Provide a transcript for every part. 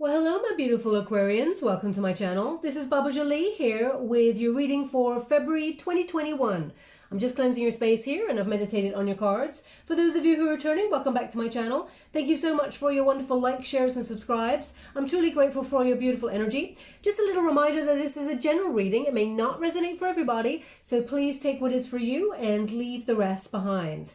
Well, hello, my beautiful Aquarians. Welcome to my channel. This is Baba Jolie here with your reading for February 2021. I'm just cleansing your space here and I've meditated on your cards. For those of you who are returning, welcome back to my channel. Thank you so much for your wonderful likes, shares and subscribes. I'm truly grateful for your beautiful energy. Just a little reminder that this is a general reading. It may not resonate for everybody, so please take what is for you and leave the rest behind.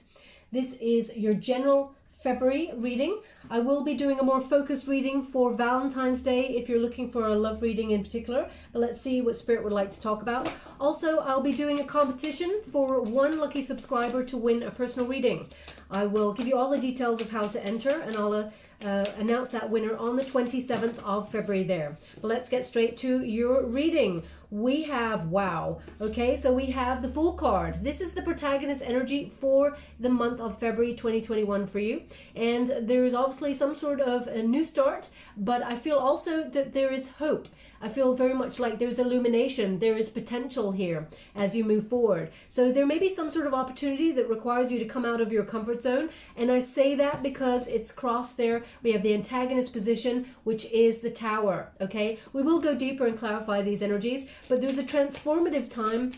This is your general February reading. I will be doing a more focused reading for Valentine's Day if you're looking for a love reading in particular, but let's see what Spirit would like to talk about. Also, I'll be doing a competition for one lucky subscriber to win a personal reading. I will give you all the details of how to enter and I'll announce that winner on the 27th of February there. But let's get straight to your reading. We have, wow, okay, so we have the Fool card. This is the protagonist energy for the month of February 2021 for you. And there is obviously some sort of a new start, but I feel also that there is hope. I feel very much like there's illumination, there is potential here as you move forward. So there may be some sort of opportunity that requires you to come out of your comfort zone. And I say that because it's crossed there. We have the antagonist position, which is the Tower, okay? We will go deeper and clarify these energies, but there's a transformative time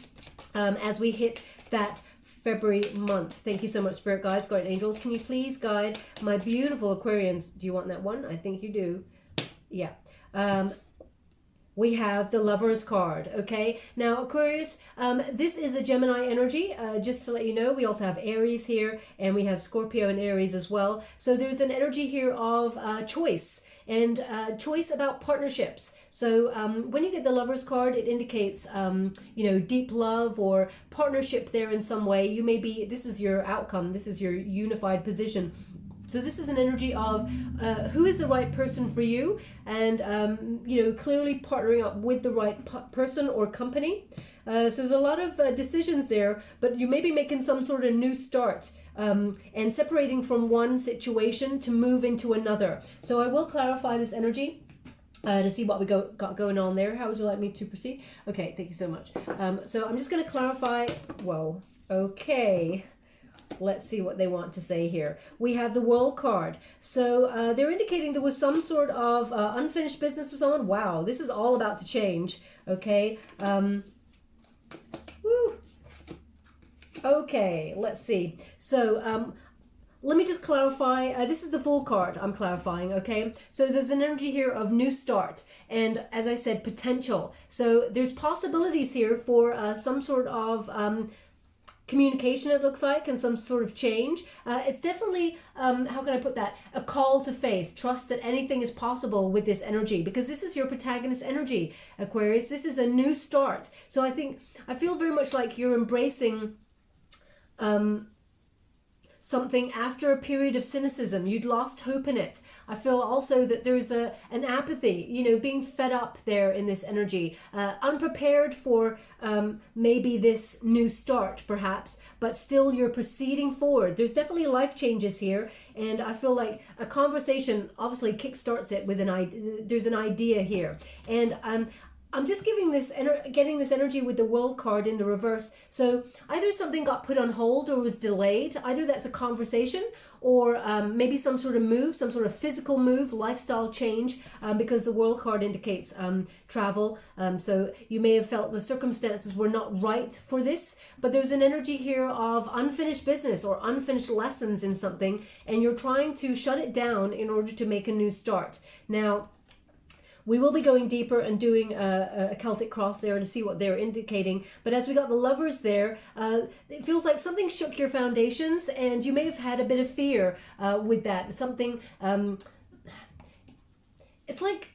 as we hit that February month. Thank you so much, Spirit Guides, Guardian Angels. Can you please guide my beautiful Aquarians? Do you want that one? I think you do. Yeah. We have the Lovers card, okay? Now, Aquarius, this is a Gemini energy. Just to let you know, we also have Aries here, and we have Scorpio and Aries as well. So there's an energy here of choice, and choice about partnerships. So when you get the Lovers card, it indicates, deep love or partnership there in some way. You may be, this is your outcome, this is your unified position. So this is an energy of who is the right person for you, and clearly partnering up with the right person or company. So there's a lot of decisions there, but you may be making some sort of new start and separating from one situation to move into another. So I will clarify this energy to see what we got going on there. How would you like me to proceed? Okay, thank you so much. So I'm just going to clarify. Whoa, okay. Let's see what they want to say here. We have the World card. So they're indicating there was some sort of unfinished business with someone. Wow, this is all about to change. Okay. Okay, let's see. So let me just clarify. This is the Fool card I'm clarifying, okay? So there's an energy here of new start. And as I said, potential. So there's possibilities here for some sort of communication, it looks like, and some sort of change. It's definitely, how can I put that? A call to faith. Trust that anything is possible with this energy, because this is your protagonist energy, Aquarius. This is a new start. So I feel very much like you're embracing something after a period of cynicism. You'd lost hope in it. I feel also that there's an apathy, being fed up there in this energy, unprepared for maybe this new start perhaps, but still you're proceeding forward. There's definitely life changes here, and I feel like a conversation obviously kickstarts it with there's an idea here. And I'm just getting this energy with the World card in the reverse. So either something got put on hold or was delayed. Either that's a conversation or maybe some sort of move, some sort of physical move, lifestyle change, because the World card indicates travel. So you may have felt the circumstances were not right for this, but there's an energy here of unfinished business or unfinished lessons in something, and you're trying to shut it down in order to make a new start. Now, we will be going deeper and doing a Celtic cross there to see what they're indicating. But as we got the Lovers there, it feels like something shook your foundations, and you may have had a bit of fear with that. Something, it's like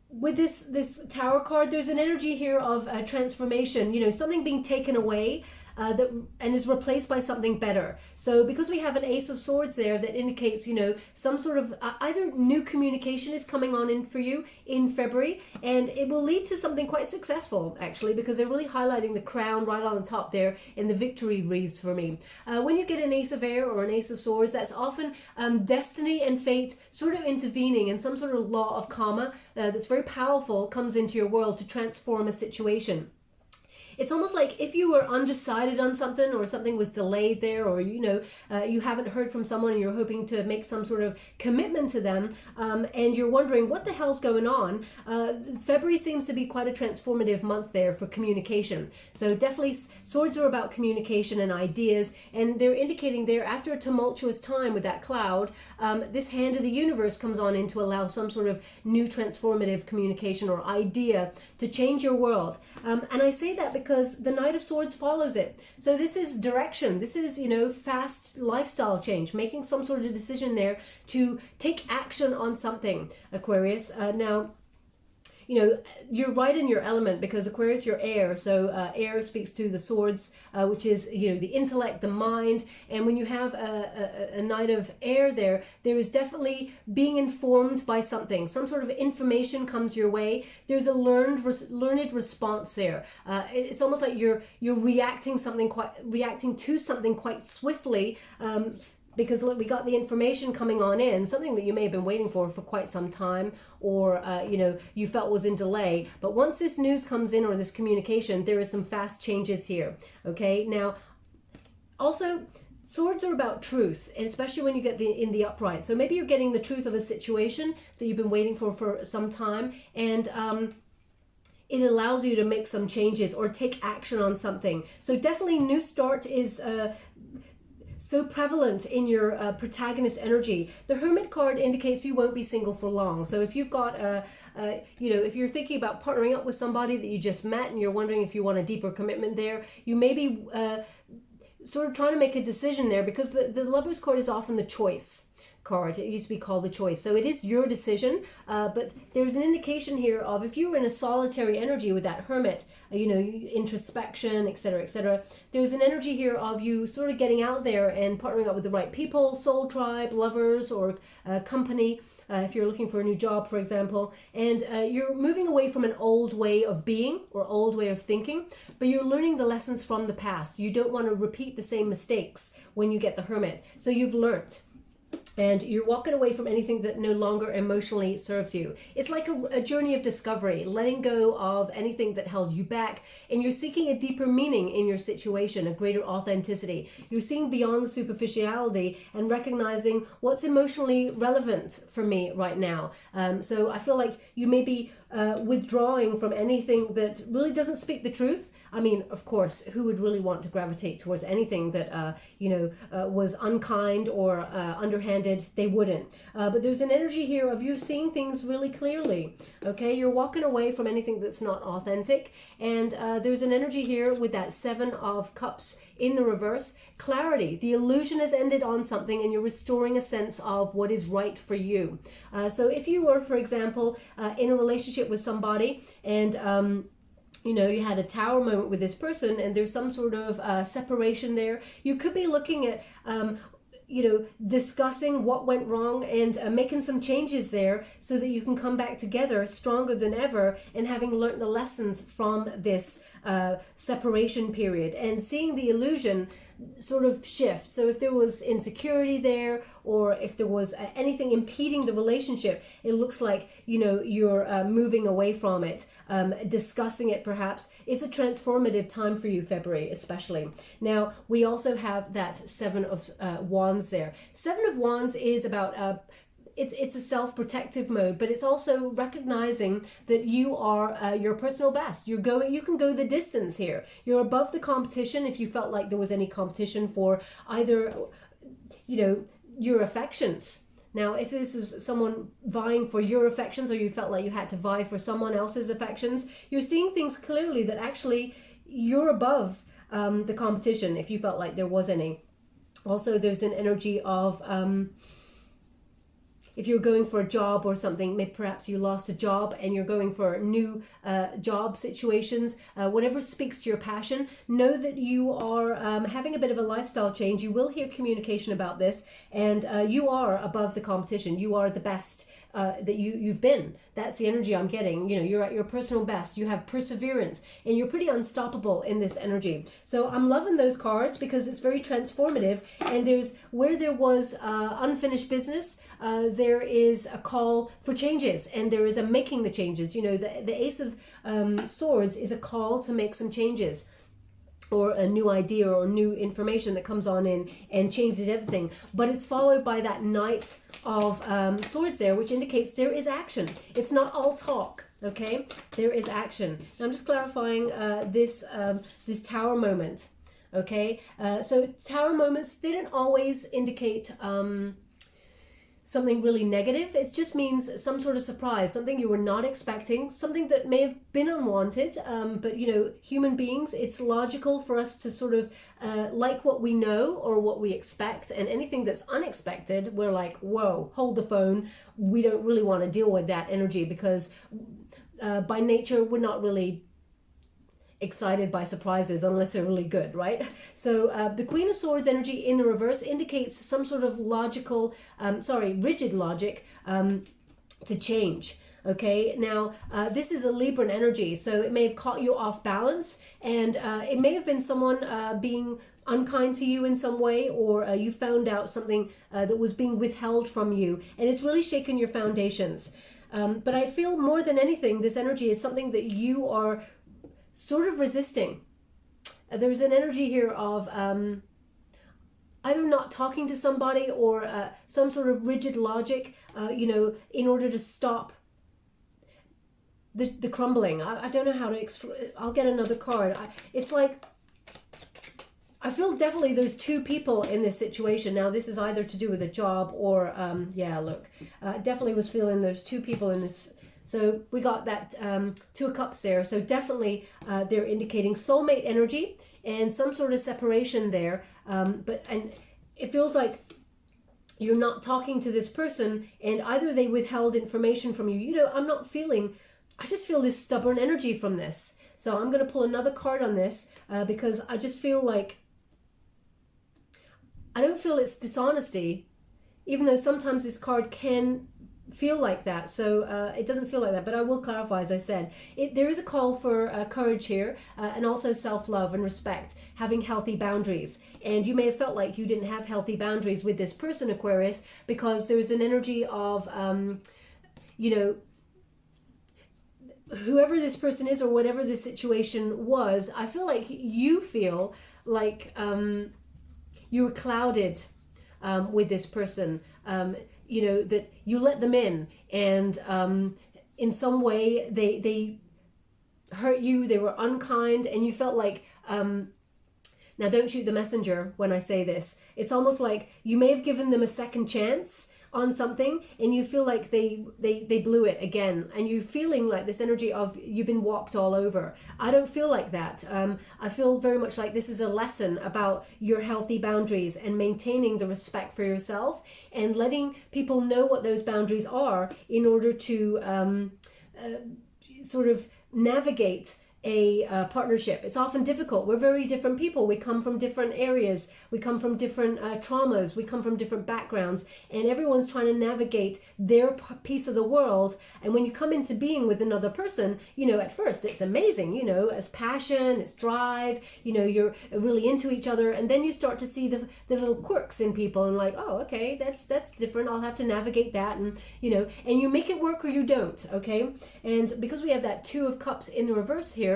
with this Tower card, there's an energy here of transformation, something being taken away. And is replaced by something better. So because we have an Ace of Swords there, that indicates, some sort of either new communication is coming on in for you in February, and it will lead to something quite successful actually, because they're really highlighting the crown right on the top there in the victory wreaths for me. When you get an Ace of Air or an Ace of Swords, that's often destiny and fate sort of intervening, and some sort of law of karma that's very powerful comes into your world to transform a situation. it's almost like if you were undecided on something, or something was delayed there, or you haven't heard from someone and you're hoping to make some sort of commitment to them, and you're wondering what the hell's going on. February seems to be quite a transformative month there for communication. So definitely swords are about communication and ideas, and they're indicating there, after a tumultuous time with that cloud, this hand of the universe comes on in to allow some sort of new transformative communication or idea to change your world. And I say that because the Knight of Swords follows it. So this is direction. This is, fast lifestyle change, making some sort of decision there to take action on something, Aquarius. Now, you're right in your element, because Aquarius, you're air. So air speaks to the swords, which is, the intellect, the mind. And when you have a Knight of Air there, there is definitely being informed by something. Some sort of information comes your way. There's a learned response there. It's almost like you're reacting to something quite swiftly. Because look, we got the information coming on in, something that you may have been waiting for quite some time, or you felt was in delay. But once this news comes in, or this communication, there is some fast changes here. Okay, now also swords are about truth, and especially when you get in the upright. So maybe you're getting the truth of a situation that you've been waiting for some time, and it allows you to make some changes or take action on something. So definitely new start is so prevalent in your protagonist energy. The Hermit card indicates you won't be single for long. So if you've got if you're thinking about partnering up with somebody that you just met and you're wondering if you want a deeper commitment there, you may be sort of trying to make a decision there, because the Lover's card is often the choice card. It used to be called the choice. So it is your decision, but there's an indication here of, if you were in a solitary energy with that Hermit, introspection, etc., etc., there's an energy here of you sort of getting out there and partnering up with the right people, soul tribe, lovers, or company, if you're looking for a new job, for example, and you're moving away from an old way of being or old way of thinking, but you're learning the lessons from the past. You don't want to repeat the same mistakes when you get the Hermit. So you've learned, and you're walking away from anything that no longer emotionally serves you. It's like a journey of discovery, letting go of anything that held you back, and you're seeking a deeper meaning in your situation, a greater authenticity. You're seeing beyond the superficiality and recognizing what's emotionally relevant for me right now. So I feel like you may be withdrawing from anything that really doesn't speak the truth. I mean, of course, who would really want to gravitate towards anything that, was unkind or underhanded? They wouldn't. But there's an energy here of you seeing things really clearly. Okay, you're walking away from anything that's not authentic. And there's an energy here with that Seven of Cups in the reverse. Clarity. The illusion has ended on something, and you're restoring a sense of what is right for you. So if you were, for example, in a relationship with somebody, and you had a tower moment with this person, and there's some sort of separation there, you could be looking at discussing what went wrong and making some changes there, so that you can come back together stronger than ever, and having learned the lessons from this separation period, and seeing the illusion sort of shift. So if there was insecurity there, or if there was anything impeding the relationship, it looks like you're moving away from it, discussing it perhaps. It's a transformative time for you, February especially. Now we also have that Seven of Wands there. Seven of Wands is about it's a self-protective mode, but it's also recognizing that you are your personal best. You can go the distance here. You're above the competition, if you felt like there was any competition for either your affections. Now, if this was someone vying for your affections, or you felt like you had to vie for someone else's affections, you're seeing things clearly that actually you're above the competition, if you felt like there was any. Also, there's an energy of if you're going for a job or something, maybe perhaps you lost a job and you're going for new job situations, whatever speaks to your passion, know that you are having a bit of a lifestyle change. You will hear communication about this, and you are above the competition. You are the best that you've been. That's the energy I'm getting. You know, you're at your personal best. You have perseverance, and you're pretty unstoppable in this energy. So I'm loving those cards because it's very transformative. And there's where there was unfinished business, there is a call for changes, and there is a making the changes. You know, the Ace of Swords is a call to make some changes, or a new idea or new information that comes on in and changes everything. But it's followed by that Knight of Swords there, which indicates there is action. It's not all talk, okay? There is action. Now I'm just clarifying this Tower moment, okay? So Tower moments, they don't always indicate something really negative. It just means some sort of surprise, something you were not expecting, something that may have been unwanted. But you know, human beings, it's logical for us to sort of like what we know or what we expect, and anything that's unexpected, we're like, whoa, hold the phone. We don't really want to deal with that energy because by nature, we're not really excited by surprises unless they're really good, right? So the Queen of Swords energy in the reverse indicates some sort of rigid logic to change. Okay, now this is a Libran energy, so it may have caught you off balance, and it may have been someone being unkind to you in some way, or you found out something that was being withheld from you, and it's really shaken your foundations. But I feel more than anything, this energy is something that you are sort of resisting. There's an energy here of either not talking to somebody or some sort of rigid logic, you know, in order to stop the crumbling. I don't know how to I'll get another card. It's like, I feel definitely there's two people in this situation. Now this is either to do with a job or, yeah, look, definitely was feeling there's two people in this. So we got that Two of Cups there. So definitely they're indicating soulmate energy and some sort of separation there. And it feels like you're not talking to this person, and either they withheld information from you. You know, I just feel this stubborn energy from this. So I'm going to pull another card on this because I just feel like, I don't feel it's dishonesty, even though sometimes this card can feel like that. So it doesn't feel like that, but I will clarify, as I said, there is a call for courage here, and also self-love and respect, having healthy boundaries. And you may have felt like you didn't have healthy boundaries with this person, Aquarius, because there's an energy of you know, whoever this person is or whatever the situation was, I feel like you feel like you were clouded with this person. You know, that you let them in, and in some way they hurt you, they were unkind, and you felt like, now don't shoot the messenger when I say this, it's almost like you may have given them a second chance on something, and you feel like they blew it again, and you're feeling like this energy of you've been walked all over. I don't feel like that. I feel very much like this is a lesson about your healthy boundaries and maintaining the respect for yourself and letting people know what those boundaries are in order to sort of navigate a partnership. It's often difficult. We're very different people. We come from different areas. We come from different traumas. We come from different backgrounds, and everyone's trying to navigate their piece of the world. And when you come into being with another person, you know, at first it's amazing, you know, as passion, it's drive, you know, you're really into each other, and then you start to see the little quirks in people, and like, oh, okay, that's different. I'll have to navigate that, and you know, and you make it work or you don't, okay? And because we have that Two of Cups in the reverse here,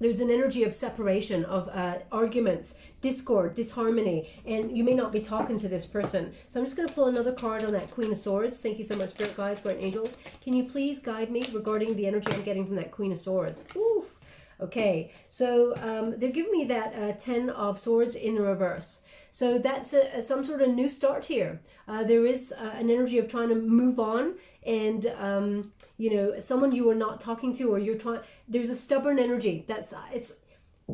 there's an energy of separation, of arguments, discord, disharmony, and you may not be talking to this person. So I'm just going to pull another card on that Queen of Swords. Thank you so much, Spirit Guides, Guardian Angels. Can you please guide me regarding the energy I'm getting from that Queen of Swords? Oof. Okay, so they're giving me that Ten of Swords in reverse. So that's some sort of new start here. There is an energy of trying to move on, and you know, someone you are not talking to, or you're trying, there's a stubborn energy.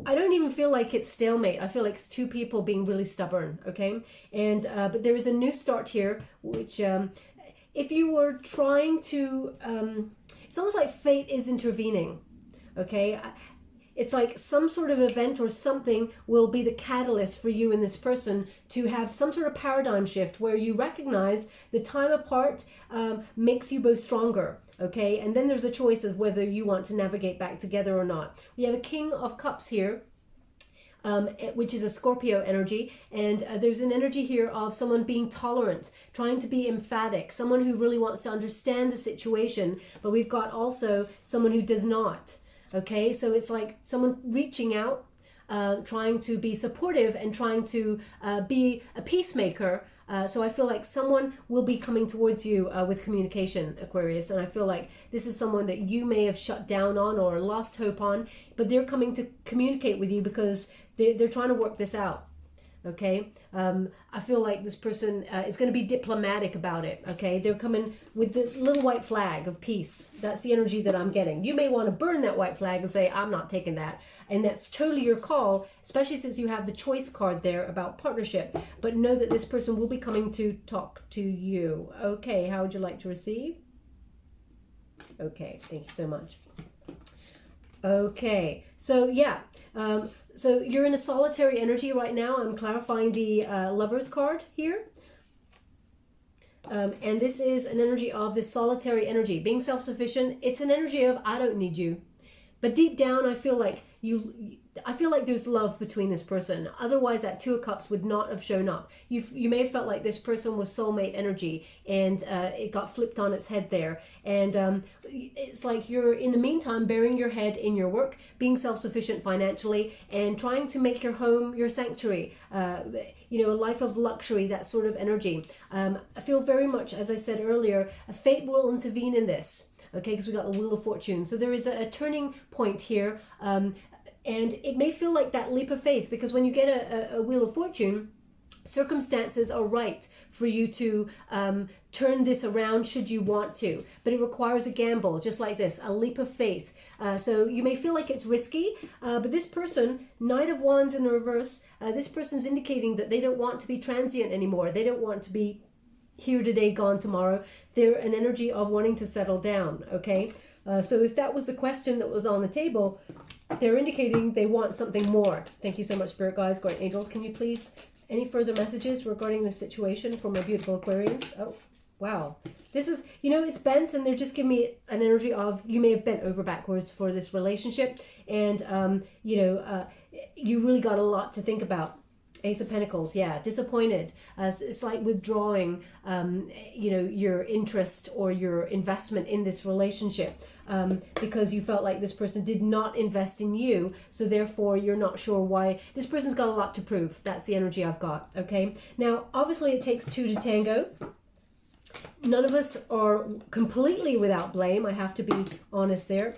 I don't even feel like it's stalemate. I feel like it's two people being really stubborn, okay? And but there is a new start here, which if you were trying to, it's almost like fate is intervening, okay? it's like some sort of event or something will be the catalyst for you and this person to have some sort of paradigm shift where you recognize the time apart makes you both stronger. Okay, and then there's a choice of whether you want to navigate back together or not. We have a King of Cups here, which is a Scorpio energy, and there's an energy here of someone being tolerant, trying to be emphatic, someone who really wants to understand the situation, but we've got also someone who does not. Okay, so it's like someone reaching out, trying to be supportive and trying to be a peacemaker. So I feel like someone will be coming towards you with communication, Aquarius, and I feel like this is someone that you may have shut down on or lost hope on, but they're coming to communicate with you because they're trying to work this out. Okay, I feel like this person is going to be diplomatic about it. Okay, they're coming with the little white flag of peace. That's the energy that I'm getting. You may want to burn that white flag and say, I'm not taking that. And that's totally your call, especially since you have the choice card there about partnership. But know that this person will be coming to talk to you. Okay, how would you like to receive? Okay, thank you so much. Okay, so yeah, so you're in a solitary energy right now. I'm clarifying the Lovers card here. And this is an energy of this solitary energy, being self-sufficient. It's an energy of, I don't need you. But deep down, I feel like there's love between this person. Otherwise, that Two of Cups would not have shown up. You may have felt like this person was soulmate energy, and it got flipped on its head there. And it's like you're, in the meantime, burying your head in your work, being self-sufficient financially, and trying to make your home your sanctuary. You know, a life of luxury, that sort of energy. I feel very much, as I said earlier, fate will intervene in this. Okay, because we got the Wheel of Fortune. So there is a turning point here. And it may feel like that leap of faith, because when you get a Wheel of Fortune, circumstances are right for you to turn this around should you want to. But it requires a gamble, just like this, a leap of faith. So you may feel like it's risky, but this person, Knight of Wands in the reverse, this person's indicating that they don't want to be transient anymore. They don't want to be here today, gone tomorrow. They're an energy of wanting to settle down, okay? So if that was the question that was on the table, they're indicating they want something more. Thank you so much, Spirit Guides, Guardian Angels. Can you please, any further messages regarding the situation for my beautiful Aquarians? Oh, wow. This is, you know, it's bent, and they're just giving me an energy of, you may have bent over backwards for this relationship, and, you know, you really got a lot to think about. Ace of Pentacles, yeah, disappointed. It's like withdrawing, you know, your interest or your investment in this relationship because you felt like this person did not invest in you. So therefore, you're not sure why. This person's got a lot to prove. That's the energy I've got, okay? Now, obviously, it takes two to tango. None of us are completely without blame. I have to be honest there.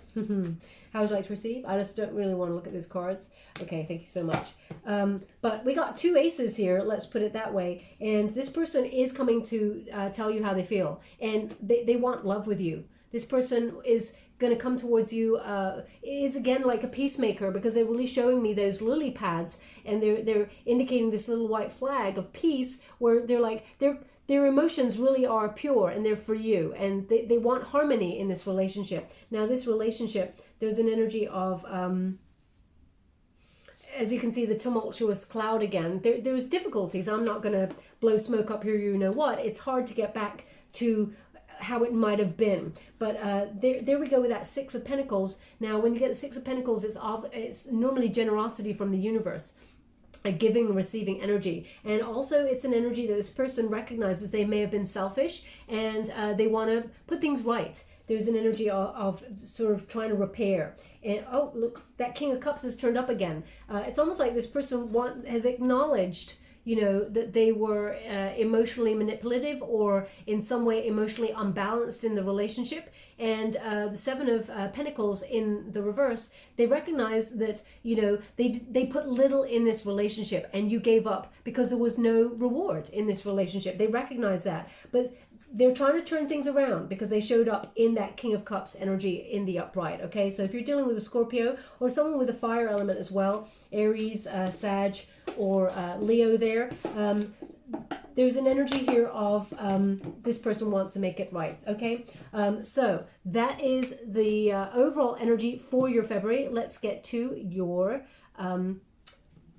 How would you like to receive? I just don't really want to look at these cards. Okay, thank you so much. But we got two aces here, let's put it that way. And this person is coming to tell you how they feel. And they want love with you. This person is going to come towards you, is again like a peacemaker, because they're really showing me those lily pads. And they're indicating this little white flag of peace, where they're like, their emotions really are pure and they're for you. And they want harmony in this relationship. Now, this relationship, there's an energy of, as you can see, the tumultuous cloud again. There's difficulties. I'm not going to blow smoke up here, you know what. It's hard to get back to how it might have been. But there we go with that Six of Pentacles. Now, when you get the Six of Pentacles, it's normally generosity from the universe. A giving and receiving energy. And also it's an energy that this person recognizes they may have been selfish, and they want to put things right. There's an energy of sort of trying to repair. And oh, look, that King of Cups has turned up again. It's almost like this person has acknowledged, you know, that they were emotionally manipulative or in some way emotionally unbalanced in the relationship. And the Seven of Pentacles in the reverse, they recognize that, you know, they put little in this relationship and you gave up because there was no reward in this relationship. They recognize that. But they're trying to turn things around because they showed up in that King of Cups energy in the upright, okay? So if you're dealing with a Scorpio or someone with a fire element as well, Aries, Sag, or Leo there, there's an energy here of this person wants to make it right, okay? So that is the overall energy for your February. Let's get to your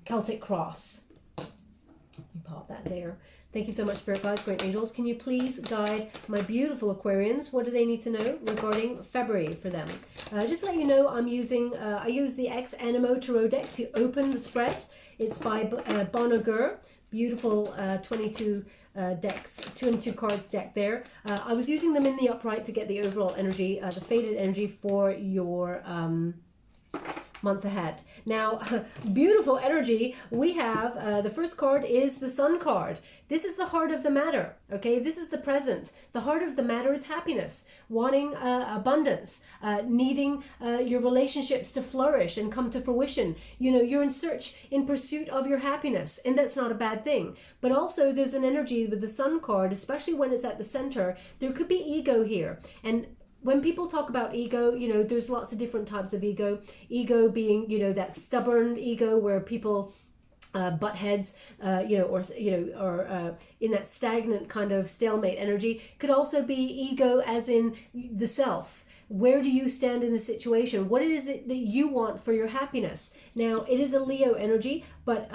Celtic cross. You pop that there. Thank you so much, Spirit Guides, Great Angels. Can you please guide my beautiful Aquarians? What do they need to know regarding February for them? Just to let you know, I'm using, I use the Ex Animo Tarot deck to open the spread. It's by Bonagur. Beautiful 22 decks, 22 card deck there. I was using them in the upright to get the overall energy, the faded energy for your month ahead. Now, beautiful energy. We have the first card is the Sun card. This is the heart of the matter, okay? This is the present. The heart of the matter is happiness, wanting abundance, needing your relationships to flourish and come to fruition. You know, you're in pursuit of your happiness, and that's not a bad thing. But also there's an energy with the Sun card, especially when it's at the center. There could be ego here. And when people talk about ego, you know, there's lots of different types of ego. Ego being, you know, that stubborn ego where people butt heads, or in that stagnant kind of stalemate energy. Could also be ego as in the self. Where do you stand in the situation? What is it that you want for your happiness? Now, it is a Leo energy, but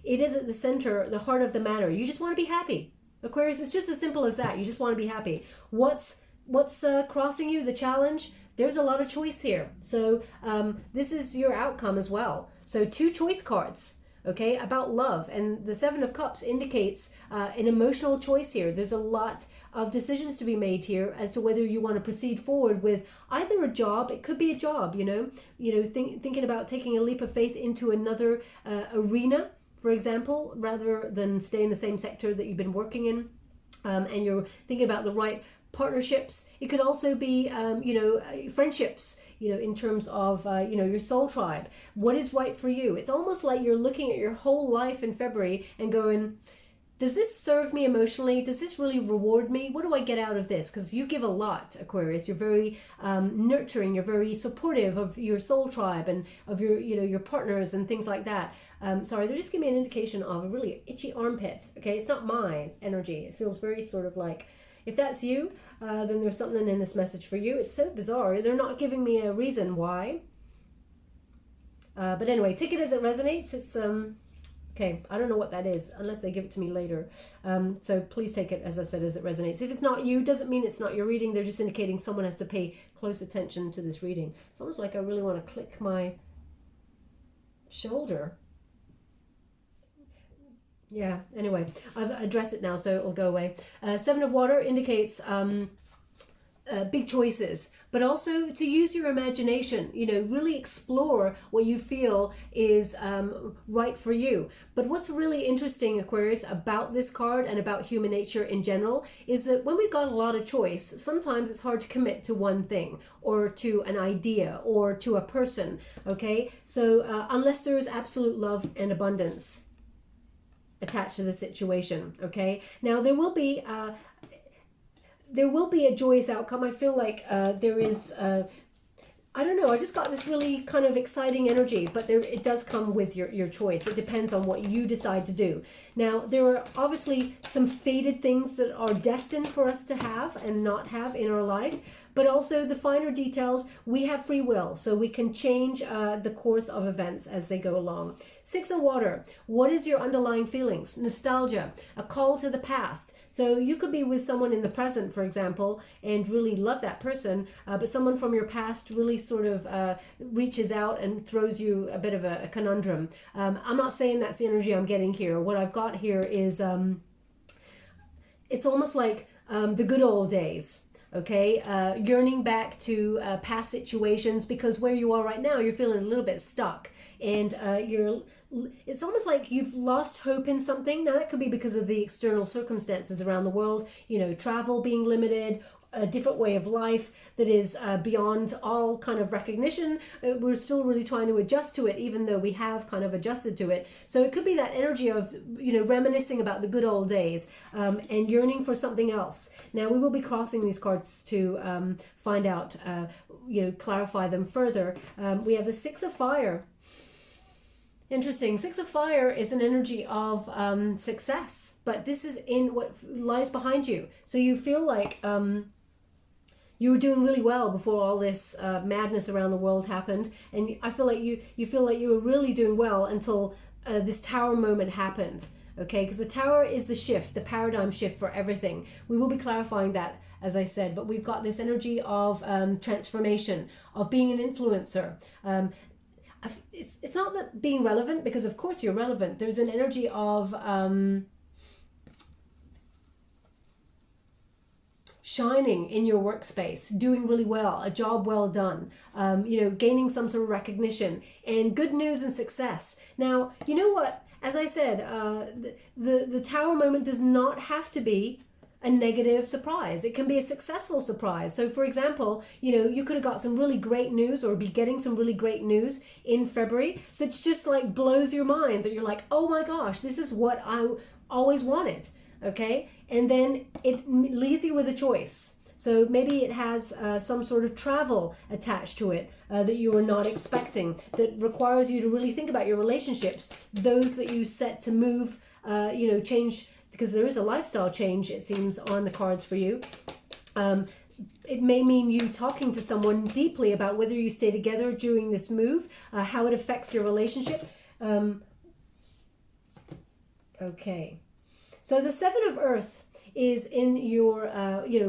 it is at the center, the heart of the matter. You just want to be happy. Aquarius, it's just as simple as that. You just want to be happy. What's crossing you, the challenge? There's a lot of choice here. So this is your outcome as well. So 2 choice cards, okay, about love. And the 7 of Cups indicates an emotional choice here. There's a lot of decisions to be made here as to whether you want to proceed forward with either a job. It could be a job, thinking about taking a leap of faith into another arena, for example, rather than stay in the same sector that you've been working in. And you're thinking about the right partnerships. It could also be, friendships, in terms of, your soul tribe. What is right for you? It's almost like you're looking at your whole life in February and going, does this serve me emotionally? Does this really reward me? What do I get out of this? Because you give a lot, Aquarius. You're very nurturing. You're very supportive of your soul tribe and of your partners and things like that. Sorry, they're just giving me an indication of a really itchy armpit. Okay, it's not my energy. It feels very sort of like, if that's you, then there's something in this message for you. It's so bizarre. They're not giving me a reason why. But anyway, take it as it resonates. It's okay. I don't know what that is unless they give it to me later. So please take it, as I said, as it resonates. If it's not you, doesn't mean it's not your reading. They're just indicating someone has to pay close attention to this reading. It's almost like I really want to click my shoulder. Yeah, anyway, I've addressed it now, so it'll go away. 7 of Water indicates big choices, but also to use your imagination, really explore what you feel is right for you. But what's really interesting, Aquarius, about this card and about human nature in general is that when we've got a lot of choice, sometimes it's hard to commit to one thing or to an idea or to a person, okay? So unless there is absolute love and abundance attached to the situation, okay? Now there will be a joyous outcome. I feel like there is I don't know, I just got this really kind of exciting energy, but it does come with your choice. It depends on what you decide to do. Now, there are obviously some fated things that are destined for us to have and not have in our life, but also the finer details, we have free will, so we can change the course of events as they go along. 6 of Water, what is your underlying feelings? Nostalgia, a call to the past. So you could be with someone in the present, for example, and really love that person, but someone from your past really sort of reaches out and throws you a bit of a conundrum. I'm not saying that's the energy I'm getting here. What I've got here is, it's almost like the good old days. Okay, yearning back to past situations, because where you are right now, you're feeling a little bit stuck, and it's almost like you've lost hope in something. Now that could be because of the external circumstances around the world, travel being limited, a different way of life that is beyond all kind of recognition. We're still really trying to adjust to it, even though we have kind of adjusted to it. So it could be that energy of, reminiscing about the good old days and yearning for something else. Now we will be crossing these cards to find out, clarify them further. We have the 6 of Fire. Interesting. Six of Fire is an energy of success, but this is in what lies behind you. So you feel like you were doing really well before all this madness around the world happened, and I feel like you feel like you were really doing well until this Tower moment happened. Okay, because the Tower is the shift, the paradigm shift for everything. We will be clarifying that, as I said, but we've got this energy of transformation, of being an influencer. It's not that being relevant, because of course you're relevant. There's an energy of shining in your workspace, doing really well, a job well done, gaining some sort of recognition, and good news and success. Now, you know what? As I said, the Tower moment does not have to be a negative surprise. It can be a successful surprise. So for example, you could have got some really great news, or be getting some really great news in February that's just like blows your mind, that you're like, oh my gosh, this is what I always wanted. Okay, and then it leaves you with a choice. So maybe it has some sort of travel attached to it that you were not expecting, that requires you to really think about your relationships, those that you set to move, change, because there is a lifestyle change, it seems, on the cards for you. It may mean you talking to someone deeply about whether you stay together during this move, how it affects your relationship. Okay. So the Seven of Earth is in your,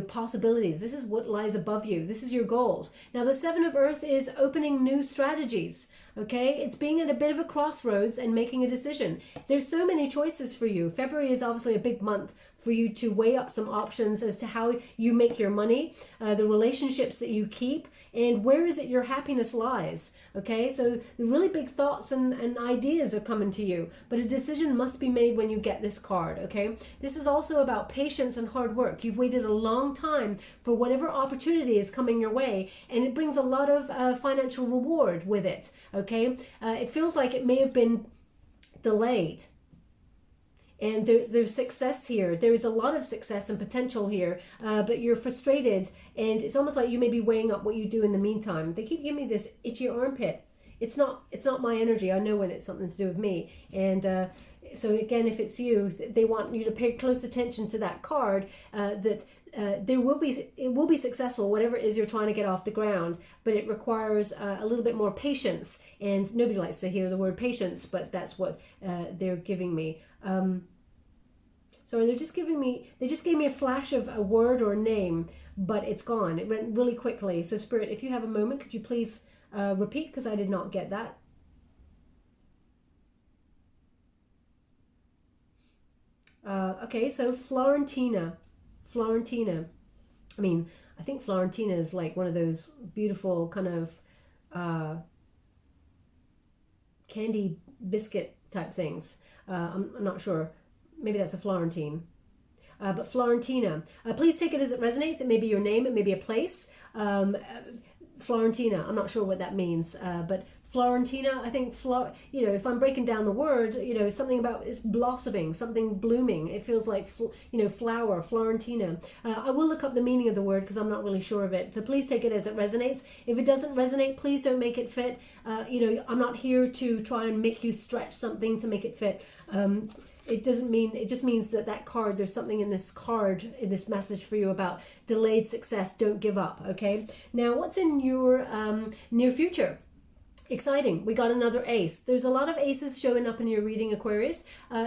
possibilities. This is what lies above you. This is your goals. Now, the Seven of Earth is opening new strategies. Okay, it's being at a bit of a crossroads and making a decision. There's so many choices for you. February is obviously a big month for you to weigh up some options as to how you make your money, the relationships that you keep, and where is it your happiness lies. Okay, so the really big thoughts and ideas are coming to you, but a decision must be made when you get this card. Okay, this is also about patience and hard work. You've waited a long time for whatever opportunity is coming your way, and it brings a lot of financial reward with it. Okay, it feels like it may have been delayed. And there's success here. There is a lot of success and potential here, but you're frustrated, and it's almost like you may be weighing up what you do in the meantime. They keep giving me this itchy armpit. It's not my energy. I know when it's something to do with me. And so again, if it's you, they want you to pay close attention to that card. It will be successful, whatever it is you're trying to get off the ground, but it requires a little bit more patience. And nobody likes to hear the word patience, but that's what they're giving me. So they just gave me a flash of a word or a name, but it's gone. It went really quickly. So Spirit, if you have a moment, could you please repeat, because I did not get that. Okay, so Florentina. I mean, I think Florentina is like one of those beautiful kind of candy biscuit type things. I'm not sure. Maybe that's a Florentine. But Florentina, please take it as it resonates. It may be your name, it may be a place. Florentina, I'm not sure what that means, but Florentina, I think, if I'm breaking down the word, something about it's blossoming, something blooming. It feels like, flower, Florentina. I will look up the meaning of the word because I'm not really sure of it. So please take it as it resonates. If it doesn't resonate, please don't make it fit. I'm not here to try and make you stretch something to make it fit. It just means that card, there's something in this card, in this message for you about delayed success. Don't give up. Okay. Now, what's in your near future? Exciting. We got another ace. There's a lot of aces showing up in your reading, Aquarius.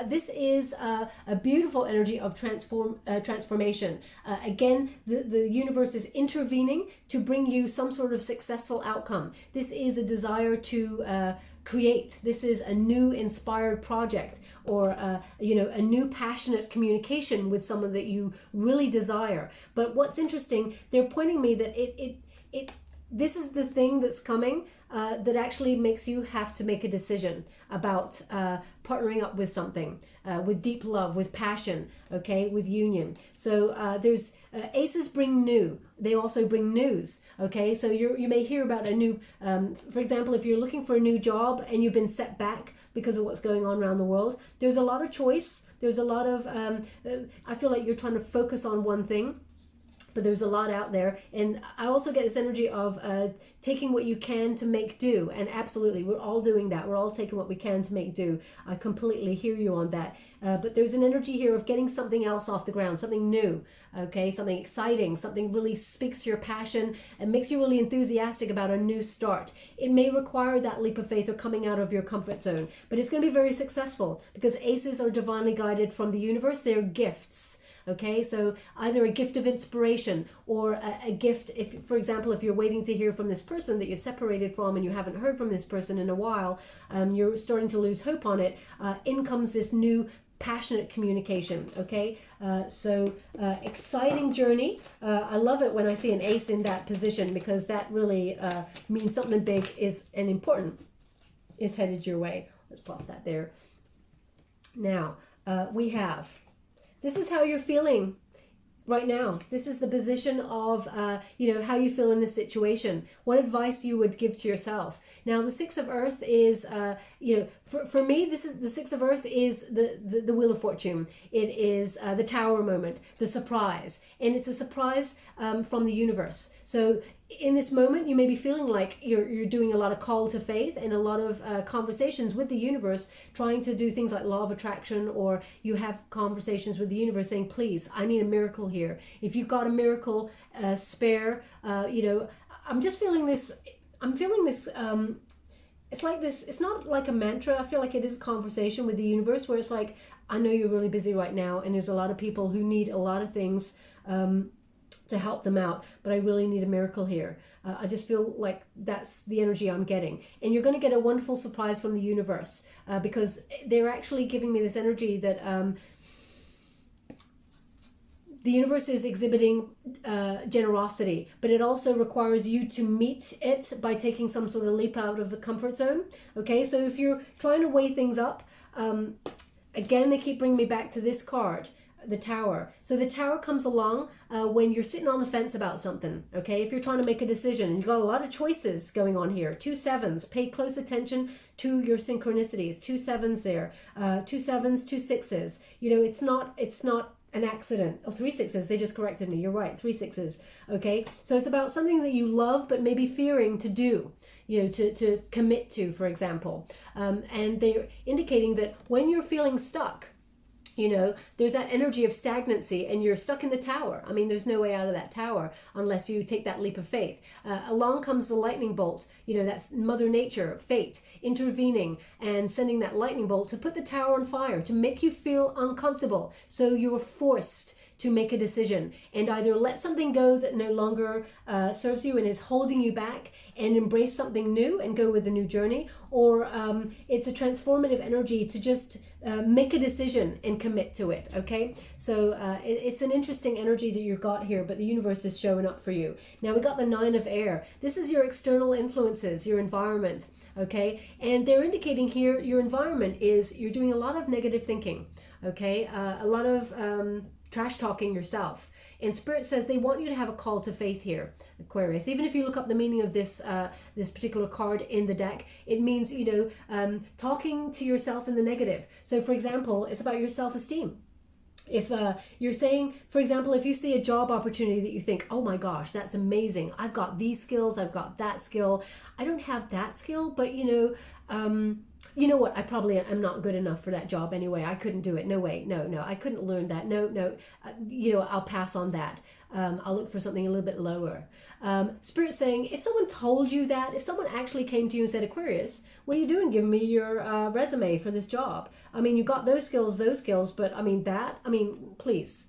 This is a beautiful energy of transformation. Again, the universe is intervening to bring you some sort of successful outcome. This is a desire to create. This is a new inspired project, or a new passionate communication with someone that you really desire. But what's interesting, they're pointing me that this is the thing that's coming that actually makes you have to make a decision about partnering up with something, with deep love, with passion, okay, with union. So there's aces bring new. They also bring news, okay? So you may hear about a new, for example, if you're looking for a new job and you've been set back because of what's going on around the world, there's a lot of choice. There's a lot of, I feel like you're trying to focus on one thing. but there's a lot out there. And I also get this energy of taking what you can to make do. And absolutely, we're all doing that. We're all taking what we can to make do. I completely hear you on that. But there's an energy here of getting something else off the ground, something new, okay, something exciting, something really speaks to your passion and makes you really enthusiastic about a new start. It may require that leap of faith or coming out of your comfort zone, but it's going to be very successful because aces are divinely guided from the universe. They're gifts. Okay, so either a gift of inspiration or a gift, if, for example, if you're waiting to hear from this person that you're separated from and you haven't heard from this person in a while, you're starting to lose hope on it, in comes this new passionate communication. Okay, so exciting journey. I love it when I see an ace in that position because that really means something big is and important is headed your way. Let's pop that there. Now we have, this is how you're feeling right now. This is the position of, how you feel in this situation. What advice you would give to yourself. Now, the Six of Earth is, for me, this is the Six of Earth is the Wheel of Fortune. It is the Tower moment, the surprise. And it's a surprise from the universe. So in this moment, you may be feeling like you're doing a lot of call to faith and a lot of conversations with the universe, trying to do things like law of attraction, or you have conversations with the universe saying, please, I need a miracle here. If you've got a miracle spare, I'm just feeling this, I'm feeling this, it's like this, it's not like a mantra. I feel like it is a conversation with the universe where it's like, I know you're really busy right now and there's a lot of people who need a lot of things to help them out, but I really need a miracle here. I just feel like that's the energy I'm getting. And you're going to get a wonderful surprise from the universe because they're actually giving me this energy that the universe is exhibiting generosity, but it also requires you to meet it by taking some sort of leap out of the comfort zone. Okay, so if you're trying to weigh things up, again, they keep bringing me back to this card, the Tower. So the Tower comes along when you're sitting on the fence about something, okay? If you're trying to make a decision, and you've got a lot of choices going on here. 2 sevens, pay close attention to your synchronicities. 2 sevens there, 2 sevens, 2 sixes. It's not an accident. 3 sixes, they just corrected me. You're right, 3 sixes, okay? So it's about something that you love but maybe fearing to do, to commit to, for example. And they're indicating that when you're feeling stuck, there's that energy of stagnancy and you're stuck in the tower. I mean, there's no way out of that tower unless you take that leap of faith. Along comes the lightning bolt. That's Mother Nature, fate, intervening and sending that lightning bolt to put the tower on fire, to make you feel uncomfortable. So you're forced to make a decision and either let something go that no longer serves you and is holding you back and embrace something new and go with a new journey, or it's a transformative energy to just make a decision and commit to it, okay? So it's an interesting energy that you've got here, but the universe is showing up for you. Now we got the 9 of Air. This is your external influences, your environment, okay? And they're indicating here your environment is you're doing a lot of negative thinking, okay? A lot of trash talking yourself. And Spirit says they want you to have a call to faith here, Aquarius. Even if you look up the meaning of this this particular card in the deck, it means, talking to yourself in the negative. So, for example, it's about your self-esteem. If you're saying, for example, if you see a job opportunity that you think, oh my gosh, that's amazing. I've got these skills, I've got that skill. I don't have that skill, but you know what? I probably am not good enough for that job anyway. I couldn't do it. No way. No, I couldn't learn that. No. I'll pass on that. I'll look for something a little bit lower. Spirit saying, if someone told you that, if someone actually came to you and said, Aquarius, what are you doing? Give me your resume for this job. I mean, you got those skills, but please,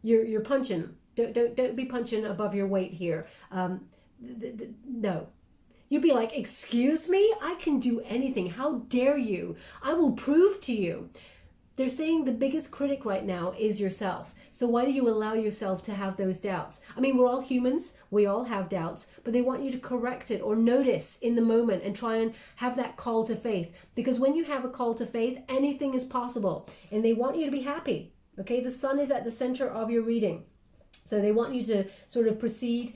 you're punching. Don't be punching above your weight here. No. You'd be like, excuse me? I can do anything. How dare you? I will prove to you. They're saying the biggest critic right now is yourself. So why do you allow yourself to have those doubts? I mean, we're all humans. We all have doubts, but they want you to correct it or notice in the moment and try and have that call to faith. Because when you have a call to faith, anything is possible. And they want you to be happy. Okay, the sun is at the center of your reading. So they want you to sort of proceed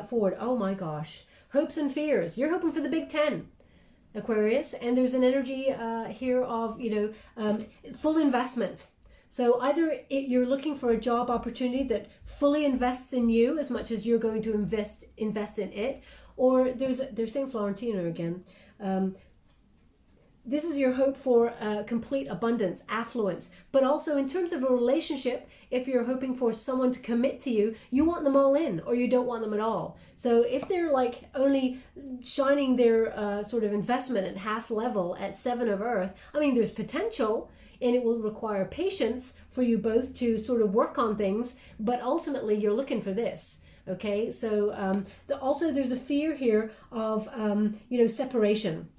forward. Oh my gosh. Hopes and fears. You're hoping for the Big 10, Aquarius. And there's an energy here of, full investment. So either you're looking for a job opportunity that fully invests in you as much as you're going to invest in it, or they're saying Florentina again. This is your hope for complete abundance, affluence, but also in terms of a relationship, if you're hoping for someone to commit to you, you want them all in or you don't want them at all. So if they're like only shining their sort of investment at half level at 7 of Earth, I mean, there's potential, and it will require patience for you both to sort of work on things, but ultimately you're looking for this. Okay, so also there's a fear here of, separation.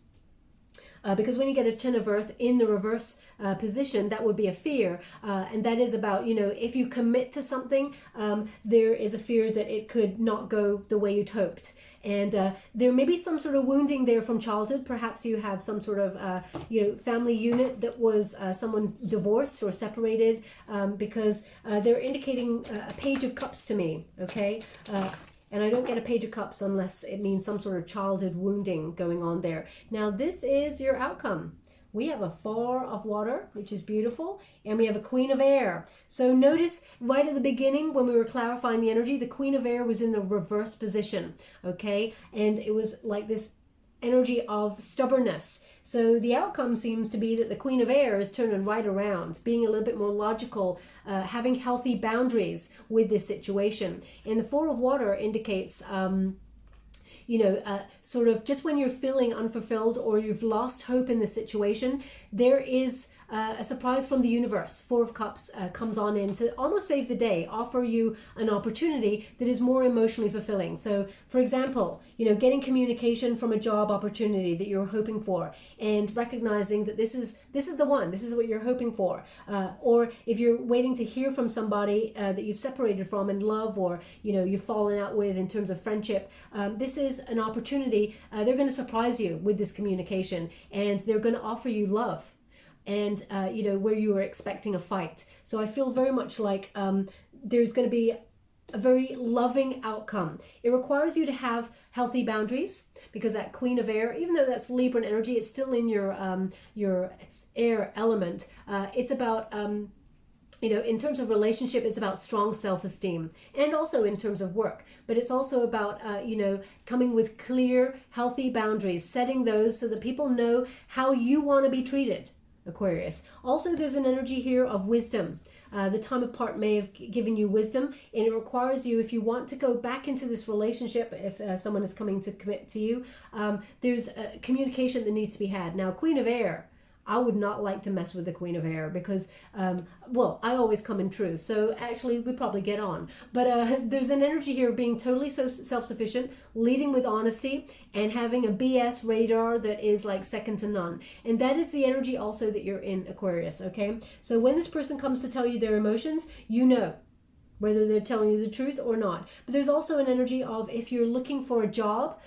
Because when you get a 10 of Earth in the reverse position, that would be a fear. And that is about, if you commit to something, there is a fear that it could not go the way you'd hoped. And there may be some sort of wounding there from childhood. Perhaps you have some sort of, family unit that was someone divorced or separated, because they're indicating a Page of Cups to me, okay? And I don't get a Page of Cups unless it means some sort of childhood wounding going on there. Now, this is your outcome. We have a 4 of Water, which is beautiful, and we have a Queen of Air. So notice right at the beginning when we were clarifying the energy, the Queen of Air was in the reverse position, okay? And it was like this energy of stubbornness. So the outcome seems to be that the Queen of Air is turning right around, being a little bit more logical, having healthy boundaries with this situation. And the 4 of Water indicates, sort of just when you're feeling unfulfilled or you've lost hope in the situation, there is a surprise from the universe. 4 of Cups comes on in to almost save the day, offer you an opportunity that is more emotionally fulfilling. So, for example, getting communication from a job opportunity that you're hoping for, and recognizing that this is the one, this is what you're hoping for. Or if you're waiting to hear from somebody that you've separated from in love, or you've fallen out with in terms of friendship, this is an opportunity. They're going to surprise you with this communication, and they're going to offer you love. And where you were expecting a fight. So I feel very much like there's going to be a very loving outcome. It requires you to have healthy boundaries, because that Queen of Air, even though that's Libran energy, it's still in your air element. It's about in terms of relationship, it's about strong self-esteem, and also in terms of work. But it's also about, coming with clear, healthy boundaries, setting those so that people know how you want to be treated, Aquarius. Also, there's an energy here of wisdom. The time apart may have given you wisdom, and it requires you, if you want to go back into this relationship, if someone is coming to commit to you, there's a communication that needs to be had. Now, Queen of Air, I would not like to mess with the Queen of Air because, I always come in truth. So actually, we probably get on. But there's an energy here of being totally so self-sufficient, leading with honesty, and having a BS radar that is like second to none. And that is the energy also that you're in, Aquarius, okay? So when this person comes to tell you their emotions, whether they're telling you the truth or not. But there's also an energy of, if you're looking for a job,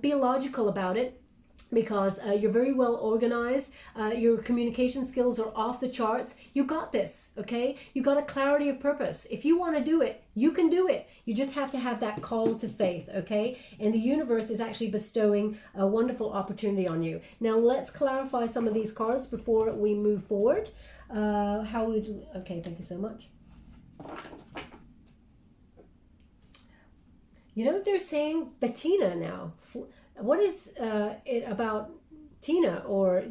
be logical about it. Because you're very well organized, your communication skills are off the charts. You got this, okay? You got a clarity of purpose. If you want to do it, you can do it. You just have to have that call to faith, okay? And the universe is actually bestowing a wonderful opportunity on you. Now let's clarify some of these cards before we move forward. Okay, thank you so much. They're saying Bettina now. What is it about Tina,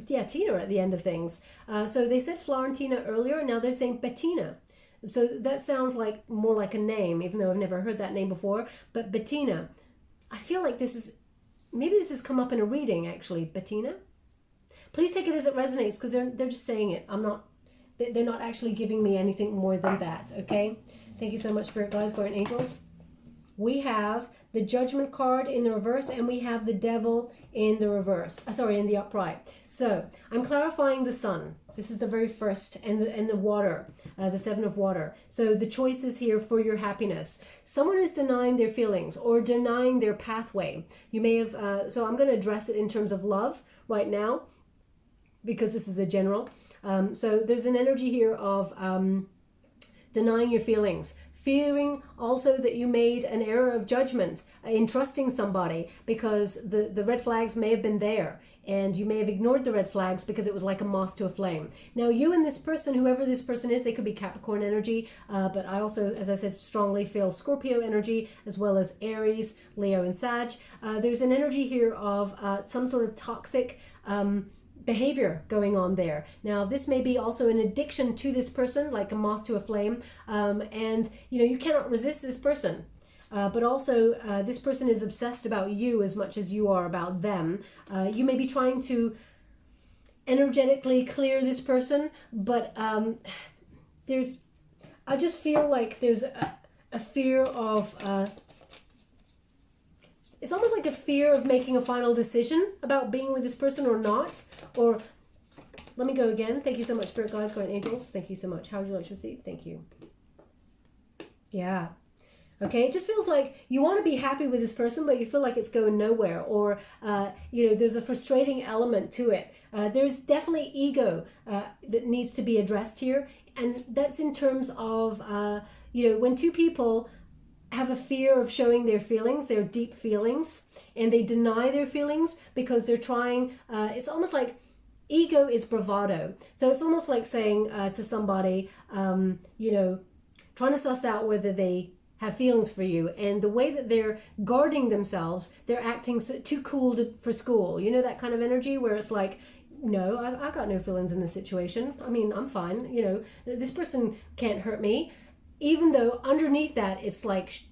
Tina at the end of things? So they said Florentina earlier, now they're saying Bettina. So that sounds more like a name, even though I've never heard that name before. But Bettina, I feel like maybe this has come up in a reading actually, Bettina. Please take it as it resonates, because they're just saying it. They're not actually giving me anything more than that, okay? Thank you so much, Spirit Guides, Guardian Angels. We have the Judgment card in the reverse, and we have the Devil in the reverse. In the upright. So I'm clarifying the Sun. This is the very first, and the Water, the 7 of Water. So the choice is here for your happiness. Someone is denying their feelings or denying their pathway. You may have. So I'm going to address it in terms of love right now, because this is a general. So there's an energy here of denying your feelings. Fearing also that you made an error of judgment in trusting somebody, because the red flags may have been there. and you may have ignored the red flags because it was like a moth to a flame. Now, you and this person, whoever this person is, they could be Capricorn energy, but I also, as I said, strongly feel Scorpio energy, as well as Aries, Leo, and Sag. There's an energy here of some sort of toxic behavior going on there. Now, this may be also an addiction to this person, like a moth to a flame, and you cannot resist this person. But also, this person is obsessed about you as much as you are about them. You may be trying to energetically clear this person, but I just feel like there's a fear of, it's almost like a fear of making a final decision about being with this person or not. Or, let me go again. Thank you so much, Spirit Guides, Guardian Angels. Thank you so much. How would you like to receive? Thank you. Yeah. Okay, it just feels like you want to be happy with this person, but you feel like it's going nowhere, or there's a frustrating element to it. There's definitely ego that needs to be addressed here, and that's in terms of when two people have a fear of showing their feelings, their deep feelings, and they deny their feelings because they're trying. It's almost like ego is bravado. So it's almost like saying to somebody, trying to suss out whether they have feelings for you, and the way that they're guarding themselves, they're acting too cool for school. You know, that kind of energy where it's like, no, I got no feelings in this situation. I mean, I'm fine. This person can't hurt me, even though underneath that it's like,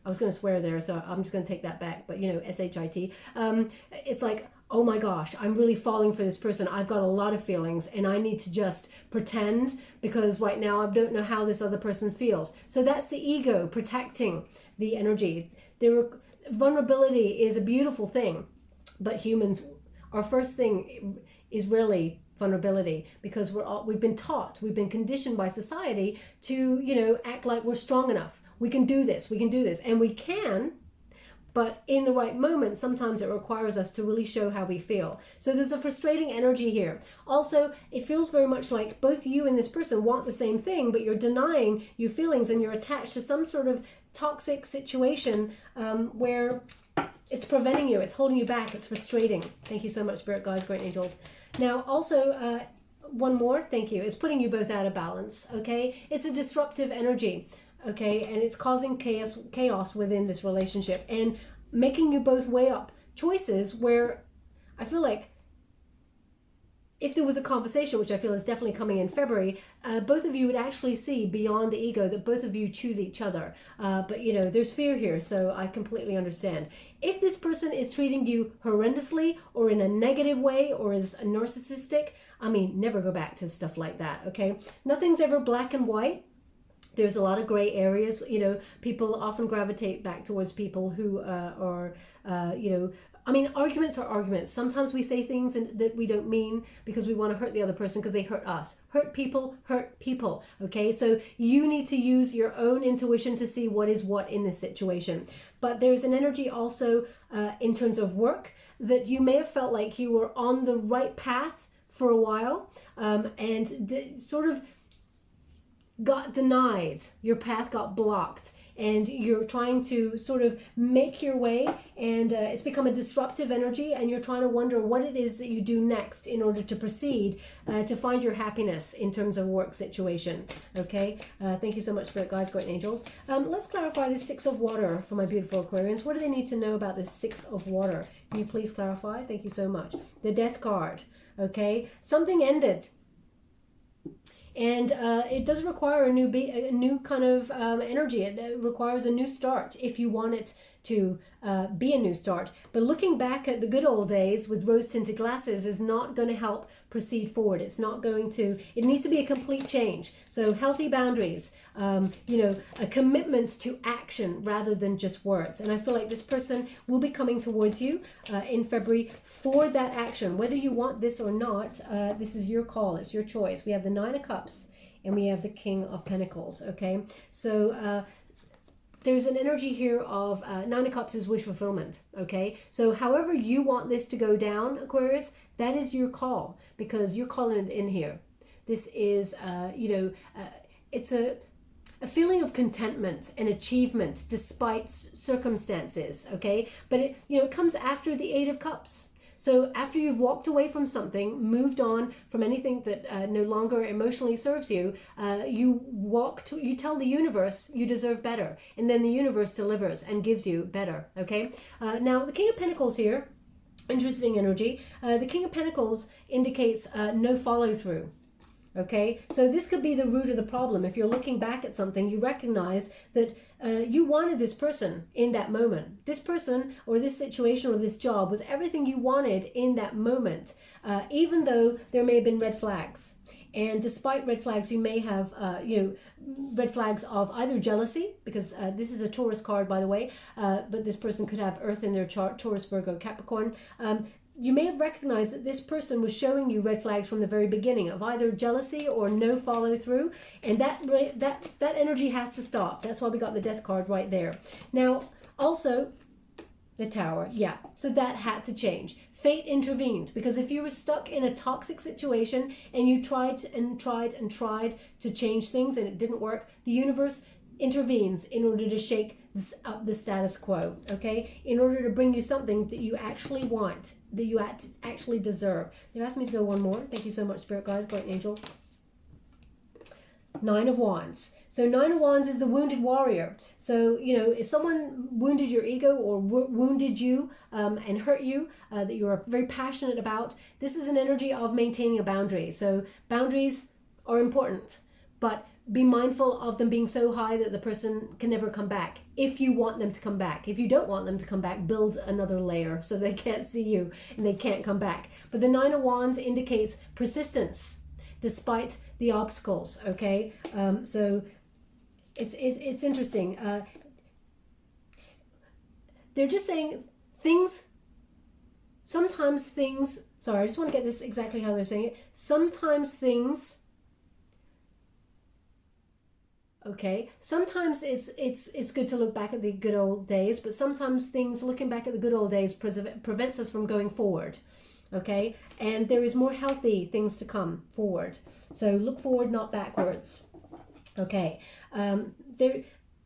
I was going to swear there, so I'm just going to take that back, but shit, it's like, oh my gosh, I'm really falling for this person. I've got a lot of feelings and I need to just pretend because right now I don't know how this other person feels. So that's the ego protecting the energy. Vulnerability is a beautiful thing, but humans, our first thing is really vulnerability, because we've been taught, we've been conditioned by society to, act like we're strong enough. We can do this, and we can. But in the right moment, sometimes it requires us to really show how we feel. So there's a frustrating energy here. Also, it feels very much like both you and this person want the same thing, but you're denying your feelings and you're attached to some sort of toxic situation where it's preventing you, it's holding you back, it's frustrating. Thank you so much, Spirit Guides, Great Angels. Now, also, one more, thank you, is putting you both out of balance, okay? It's a disruptive energy. Okay, and it's causing chaos within this relationship and making you both weigh up choices where I feel like if there was a conversation, which I feel is definitely coming in February, both of you would actually see beyond the ego that both of you choose each other. But there's fear here, so I completely understand. If this person is treating you horrendously or in a negative way or is narcissistic, I mean, never go back to stuff like that, okay? Nothing's ever black and white. There's a lot of gray areas. People often gravitate back towards people who arguments are arguments. Sometimes we say things that we don't mean because we want to hurt the other person because they hurt us. Hurt people, okay? So you need to use your own intuition to see what is what in this situation. But there's an energy also in terms of work that you may have felt like you were on the right path for a while and sort of got denied, your path got blocked, and you're trying to sort of make your way, and it's become a disruptive energy, and you're trying to wonder what it is that you do next in order to proceed to find your happiness in terms of work situation. Okay, thank you so much, Spirit Guides, Great Angels. Let's clarify this Six of Water for my beautiful Aquarians. What do they need to know about this Six of Water? Can you please clarify? Thank you so much. The Death card. Okay, something ended. And it does require a new kind of energy. It requires a new start if you want it to be a new start. But looking back at the good old days with rose-tinted glasses is not going to help proceed forward. It's not going to, it needs to be a complete change. So healthy boundaries, a commitment to action rather than just words. And I feel like this person will be coming towards you in February for that action. Whether you want this or not, this is your call. It's your choice. We have the Nine of Cups and we have the King of Pentacles, okay? So there's an energy here of Nine of Cups is wish fulfillment, okay? So however you want this to go down, Aquarius, that is your call because you're calling it in here. This is, it's a feeling of contentment and achievement despite circumstances, okay? But it comes after the Eight of Cups. So after you've walked away from something, moved on from anything that no longer emotionally serves you, you tell the universe you deserve better, and then the universe delivers and gives you better. Okay. Now the King of Pentacles here, interesting energy. The King of Pentacles indicates no follow through. Okay, so this could be the root of the problem. If you're looking back at something, you recognize that you wanted this person in that moment. This person or this situation or this job was everything you wanted in that moment, even though there may have been red flags. And despite red flags, you may have, red flags of either jealousy, because this is a Taurus card, by the way, but this person could have Earth in their chart, Taurus, Virgo, Capricorn. You may have recognized that this person was showing you red flags from the very beginning of either jealousy or no follow through, and that energy has to stop. That's why we got the Death card right there. Now, also the Tower, yeah. So that had to change. Fate intervened, because if you were stuck in a toxic situation and you tried and tried and tried to change things and it didn't work, the universe intervenes in order to shake up the status quo, okay? In order to bring you something that you actually want, that you actually deserve. They asked me to go one more. Thank you so much, Spirit Guides, Guardian Angel. Nine of Wands. So Nine of Wands is the wounded warrior. So, if someone wounded your ego or wounded you and hurt you, that you're very passionate about, this is an energy of maintaining a boundary. So boundaries are important, but be mindful of them being so high that the person can never come back. If you want them to come back. If you don't want them to come back, build another layer so they can't see you and they can't come back. But the Nine of Wands indicates persistence despite the obstacles, okay? So it's interesting. They're just saying sometimes things, sorry, I just want to get this exactly how they're saying it. Sometimes things, okay, sometimes it's good to look back at the good old days, but sometimes looking back at the good old days prevents us from going forward, okay? And there is more healthy things to come forward. So look forward, not backwards, okay?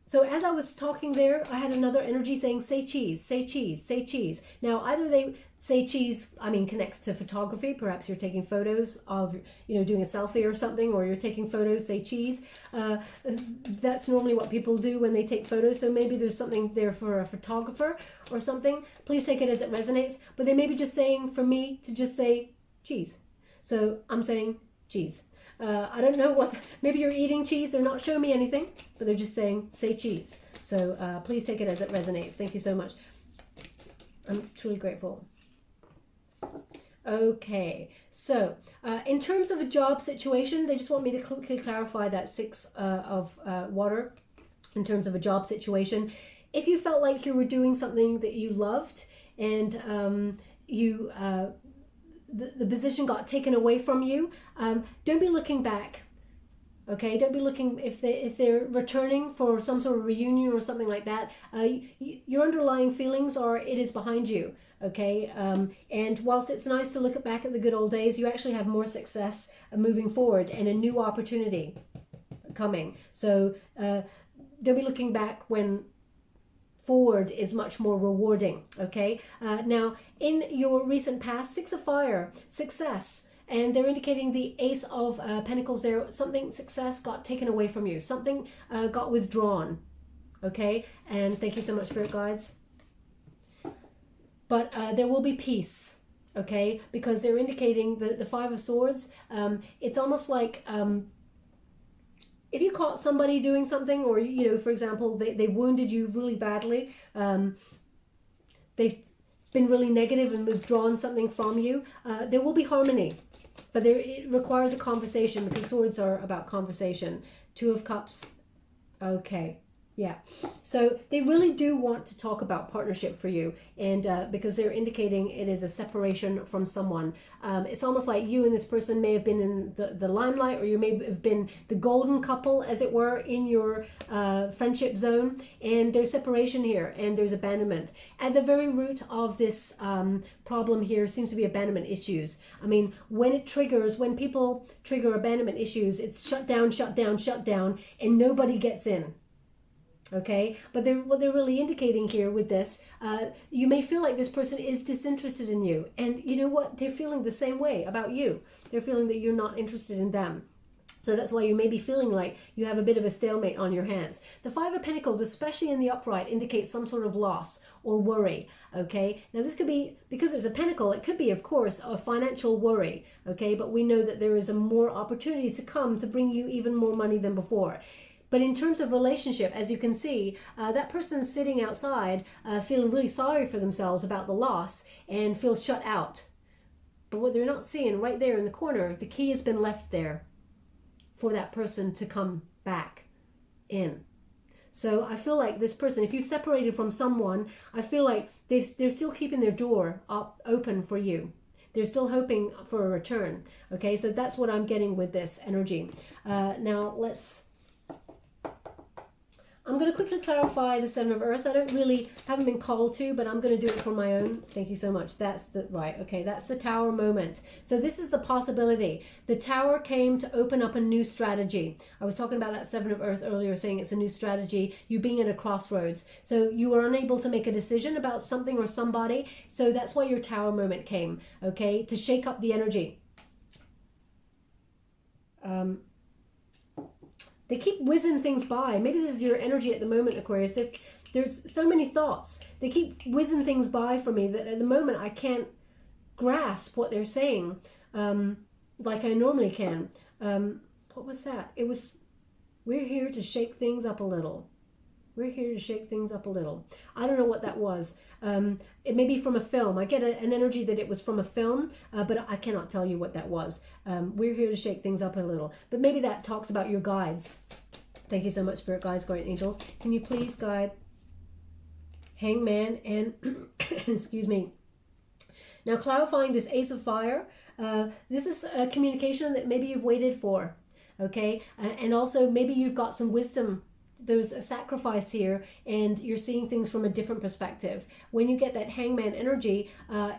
So as I was talking there, I had another energy saying, say cheese, say cheese, say cheese. Now, either they say cheese, connects to photography. Perhaps you're taking photos of, doing a selfie or something, or you're taking photos, say cheese. That's normally what people do when they take photos. So maybe there's something there for a photographer or something. Please take it as it resonates. But they may be just saying for me to just say cheese. So I'm saying cheese. I don't know maybe you're eating cheese. They're not showing me anything, but they're just saying, say cheese. So please take it as it resonates. Thank you so much. I'm truly grateful. Okay, so in terms of a job situation, they just want me to quickly clarify that Six of Water in terms of a job situation. If you felt like you were doing something that you loved and the position got taken away from you, don't be looking back. Okay, don't be looking if they're returning for some sort of reunion or something like that. Your underlying feelings are it is behind you. Okay, and whilst it's nice to look back at the good old days, you actually have more success moving forward and a new opportunity coming. So don't be looking back when forward is much more rewarding. Okay, now in your recent past, Six of Fire, success. And they're indicating the Ace of Pentacles there. Success got taken away from you. Something got withdrawn. Okay? And thank you so much, Spirit Guides. But there will be peace. Okay? Because they're indicating the Five of Swords. It's almost like if you caught somebody doing something, or, for example, they wounded you really badly. They've been really negative and withdrawn something from you. There will be harmony. But it requires a conversation, because swords are about conversation. Two of Cups. Okay. Yeah. So they really do want to talk about partnership for you. And because they're indicating it is a separation from someone. It's almost like you and this person may have been in the limelight, or you may have been the golden couple, as it were, in your friendship zone. And there's separation here, and there's abandonment. At the very root of this problem here seems to be abandonment issues. When people trigger abandonment issues, it's shut down, shut down, shut down, and nobody gets in. Okay, but what they're really indicating here with this, you may feel like this person is disinterested in you, and you know what? They're feeling the same way about you. They're feeling that you're not interested in them. So that's why you may be feeling like you have a bit of a stalemate on your hands. The Five of Pentacles, especially in the upright, indicates some sort of loss or worry, okay? Now this could be, because it's a pentacle, it could be, of course, a financial worry, okay? But we know that there is more opportunities to come to bring you even more money than before. But in terms of relationship, as you can see, that person's sitting outside feeling really sorry for themselves about the loss and feels shut out. But what they're not seeing right there in the corner, the key has been left there for that person to come back in. So I feel like this person, if you've separated from someone, I feel like they're still keeping their door open for you. They're still hoping for a return. Okay, so that's what I'm getting with this energy. Now I'm going to quickly clarify the Seven of Earth. I haven't been called to, but I'm going to do it for my own. Thank you so much. That's the Tower moment. So this is the possibility. The Tower came to open up a new strategy. I was talking about that Seven of Earth earlier, saying it's a new strategy, you being at a crossroads. So you were unable to make a decision about something or somebody. So that's why your Tower moment came, okay, to shake up the energy. They keep whizzing things by. Maybe this is your energy at the moment, Aquarius. There's so many thoughts. They keep whizzing things by for me that at the moment I can't grasp what they're saying like I normally can. What was that? It was, we're here to shake things up a little. We're here to shake things up a little. I don't know what that was. It may be from a film. I get an energy that it was from a film, but I cannot tell you what that was. We're here to shake things up a little. But maybe that talks about your guides. Thank you so much, Spirit Guides, Guardian Angels. Can you please guide Hangman and, excuse me. Now clarifying this Ace of Fire, this is a communication that maybe you've waited for, okay? And also maybe you've got some wisdom. There's a sacrifice here and you're seeing things from a different perspective. When you get that Hangman energy,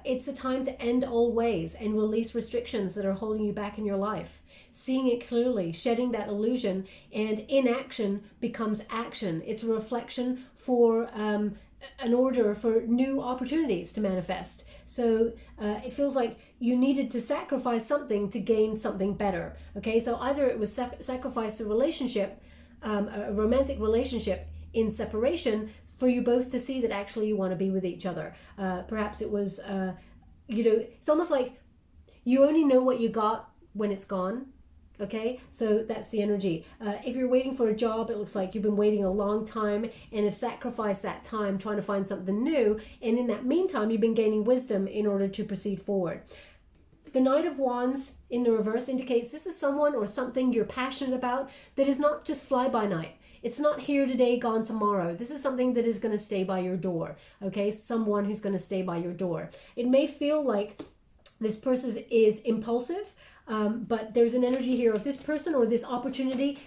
it's the time to end all ways and release restrictions that are holding you back in your life. Seeing it clearly, shedding that illusion, and inaction becomes action. It's a reflection for an order for new opportunities to manifest. So it feels like you needed to sacrifice something to gain something better. Okay, so either it was sacrifice a relationship, a romantic relationship in separation for you both to see that actually you want to be with each other. Perhaps it was, it's almost like you only know what you got when it's gone. Okay, so that's the energy. If you're waiting for a job, it looks like you've been waiting a long time and have sacrificed that time trying to find something new. And in that meantime, you've been gaining wisdom in order to proceed forward. The Knight of Wands in the reverse indicates this is someone or something you're passionate about that is not just fly by night. It's not here today, gone tomorrow. This is something that is going to stay by your door. Okay, someone who's going to stay by your door. It may feel like this person is impulsive, but there's an energy here of this person or this opportunity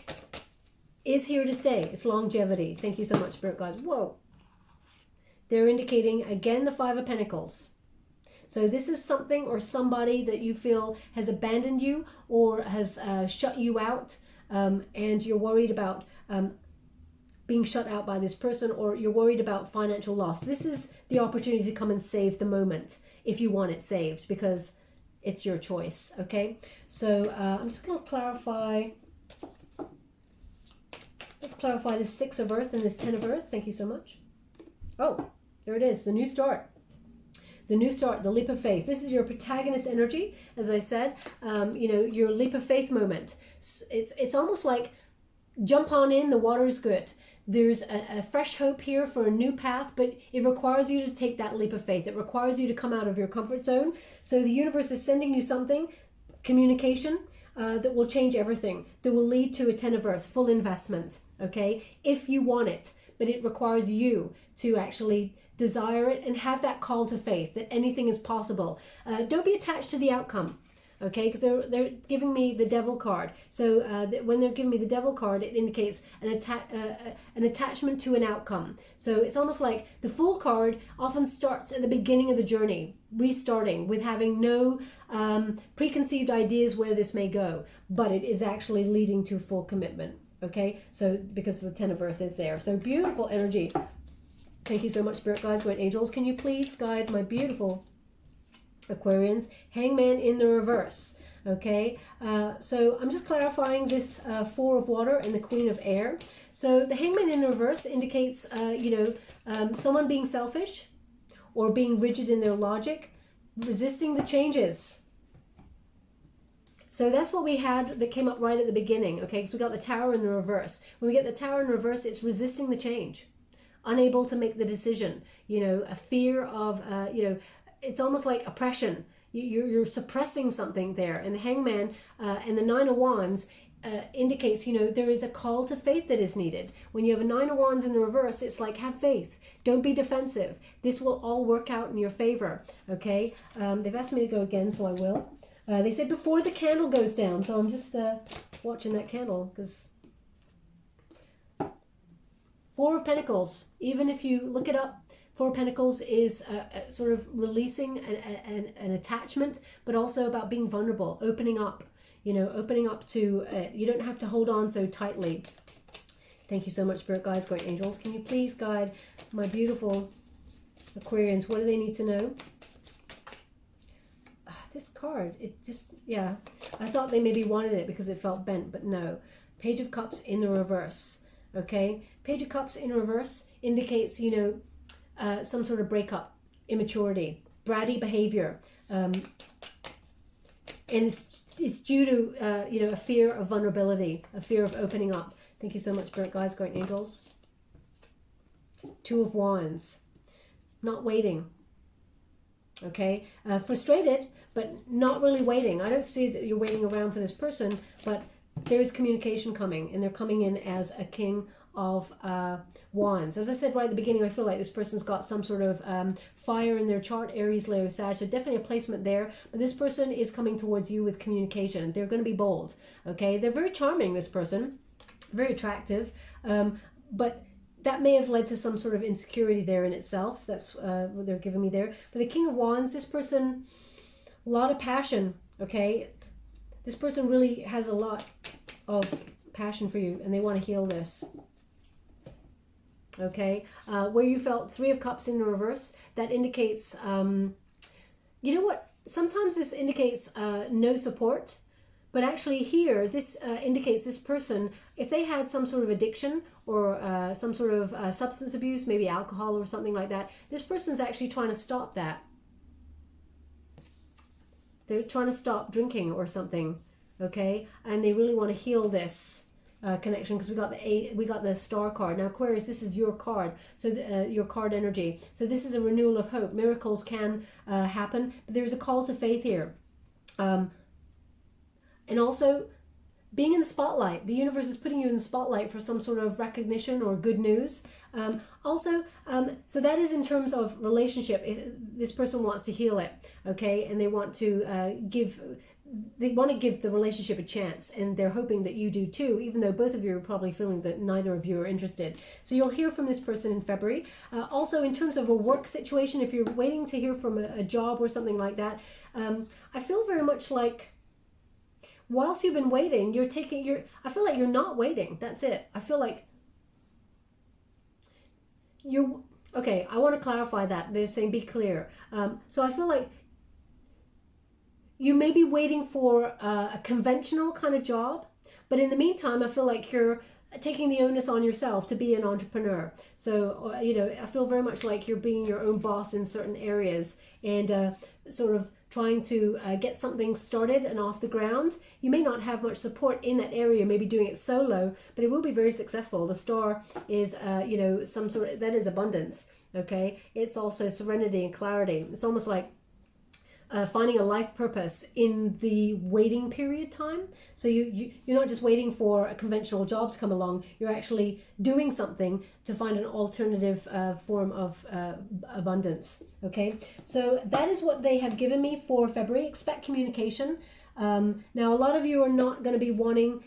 is here to stay. It's longevity. Thank you so much, Spirit Guides. Whoa. They're indicating, again, the Five of Pentacles. So this is something or somebody that you feel has abandoned you or has shut you out, and you're worried about being shut out by this person, or you're worried about financial loss. This is the opportunity to come and save the moment if you want it saved, because it's your choice, okay? So I'm just going to clarify. Let's clarify this Six of Earth and this Ten of Earth. Thank you so much. Oh, there it is, the new start. The new start, the leap of faith. This is your protagonist energy, as I said, your leap of faith moment. It's almost like jump on in, the water's good. There's a fresh hope here for a new path, but it requires you to take that leap of faith. It requires you to come out of your comfort zone. So the universe is sending you something, communication, that will change everything, that will lead to a Ten of Earth, full investment, okay, if you want it. But it requires you to actually desire it and have that call to faith that anything is possible. Don't be attached to the outcome, okay? Because they're giving me the Devil card. So when they're giving me the Devil card, it indicates an attachment to an outcome. So it's almost like the Fool card often starts at the beginning of the journey, restarting with having no preconceived ideas where this may go, but it is actually leading to full commitment. Okay, so because the Ten of Earth is there. So beautiful energy. Thank you so much, Spirit Guides, White Angels. Can you please guide my beautiful Aquarians? Hangman in the reverse. Okay, so I'm just clarifying this Four of Water and the Queen of Air. So the Hangman in the reverse indicates, someone being selfish or being rigid in their logic, resisting the changes. So that's what we had that came up right at the beginning, okay? Because we got the Tower in the reverse. When we get the Tower in reverse, it's resisting the change, unable to make the decision, a fear of, it's almost like oppression. You're suppressing something there. And the Hangman and the Nine of Wands indicates, there is a call to faith that is needed. When you have a Nine of Wands in the reverse, it's like, have faith. Don't be defensive. This will all work out in your favor, okay? They've asked me to go again, so I will. They said before the candle goes down, so I'm just watching that candle, because Four of Pentacles, even if you look it up, Four of Pentacles is sort of releasing an attachment, but also about being vulnerable, opening up, opening up to, you don't have to hold on so tightly. Thank you so much, Spirit Guides, Great Angels. Can you please guide my beautiful Aquarians? What do they need to know? This card, it just, yeah. I thought they maybe wanted it because it felt bent, but no. Page of Cups in the reverse, okay? Page of Cups in reverse indicates, some sort of breakup, immaturity, bratty behavior. And it's due to, a fear of vulnerability, a fear of opening up. Thank you so much, Spirit Guides, Great Angels. Two of Wands, not waiting. Okay, frustrated, but not really waiting. I don't see that you're waiting around for this person, but there is communication coming, and they're coming in as a King of Wands. As I said right at the beginning, I feel like this person's got some sort of fire in their chart, Aries, Leo, Sag, so definitely a placement there. But this person is coming towards you with communication. They're going to be bold, okay? They're very charming, this person, very attractive, but that may have led to some sort of insecurity there in itself. That's what they're giving me there. But the King of Wands, this person, a lot of passion, okay? This person really has a lot of passion for you, and they want to heal this. Okay? Where you felt Three of Cups in the reverse, that indicates, you know what? Sometimes this indicates no support. But actually here, this indicates this person, if they had some sort of addiction or some sort of substance abuse, maybe alcohol or something like that, this person's actually trying to stop that. They're trying to stop drinking or something, okay? And they really want to heal this connection, because we got the Star card. Now Aquarius, this is your card, so your card energy. So this is a renewal of hope. Miracles can happen, but there's a call to faith here. And also, being in the spotlight. The universe is putting you in the spotlight for some sort of recognition or good news. So that is in terms of relationship. This person wants to heal it, okay? And they want to give the relationship a chance. And they're hoping that you do too, even though both of you are probably feeling that neither of you are interested. So you'll hear from this person in February. Also, in terms of a work situation, if you're waiting to hear from a job or something like that, I feel very much like, whilst you've been waiting, I feel like you're not waiting. That's it. I feel like okay, I want to clarify that. They're saying be clear. So I feel like you may be waiting for a conventional kind of job, but in the meantime, I feel like you're taking the onus on yourself to be an entrepreneur. So, I feel very much like you're being your own boss in certain areas and sort of trying to get something started and off the ground. You may not have much support in that area, maybe doing it solo, but it will be very successful. The Star is, some sort of, that is abundance, okay? It's also serenity and clarity. It's almost like finding a life purpose in the waiting period time. So you're not just waiting for a conventional job to come along, you're actually doing something to find an alternative form of abundance, okay? So that is what they have given me for February. Expect communication. Now, a lot of you are not going to be wanting...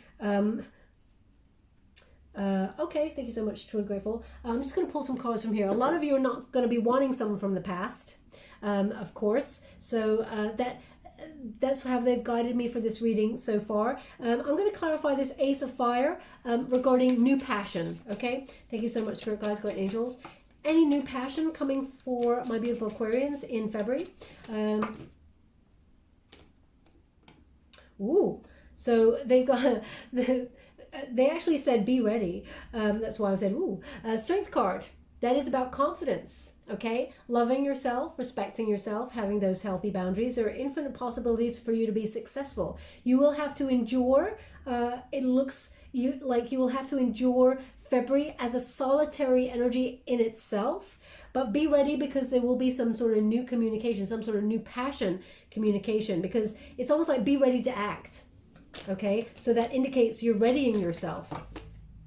okay, thank you so much, truly grateful. I'm just going to pull some cards from here. A lot of you are not going to be wanting someone from the past. Of course, so that that's how they've guided me for this reading so far. I'm going to clarify this Ace of Fire regarding new passion. Okay, thank you so much, Spirit Guides, Guardian Angels. Any new passion coming for my beautiful Aquarians in February? So they've got they actually said be ready. That's why I said Strength card. That is about confidence. Okay, loving yourself, respecting yourself, having those healthy boundaries. There are infinite possibilities for you to be successful. You will have to endure. It looks like you will have to endure February as a solitary energy in itself. But be ready, because there will be some sort of new communication, some sort of new passion communication, because it's almost like be ready to act. Okay, so that indicates you're readying yourself.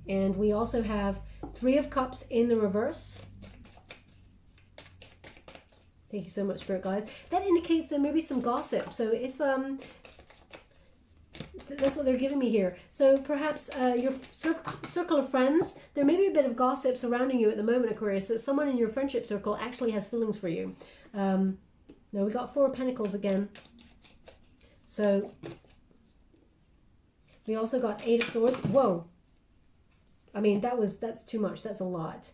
And we also have Three of Cups in the reverse. Thank you so much, Spirit Guides. That indicates there may be some gossip. So if that's what they're giving me here. So perhaps your circle of friends, there may be a bit of gossip surrounding you at the moment, Aquarius, that someone in your friendship circle actually has feelings for you. Now we got Four of Pentacles again. So we also got Eight of Swords. Whoa. I mean, that's too much. That's a lot.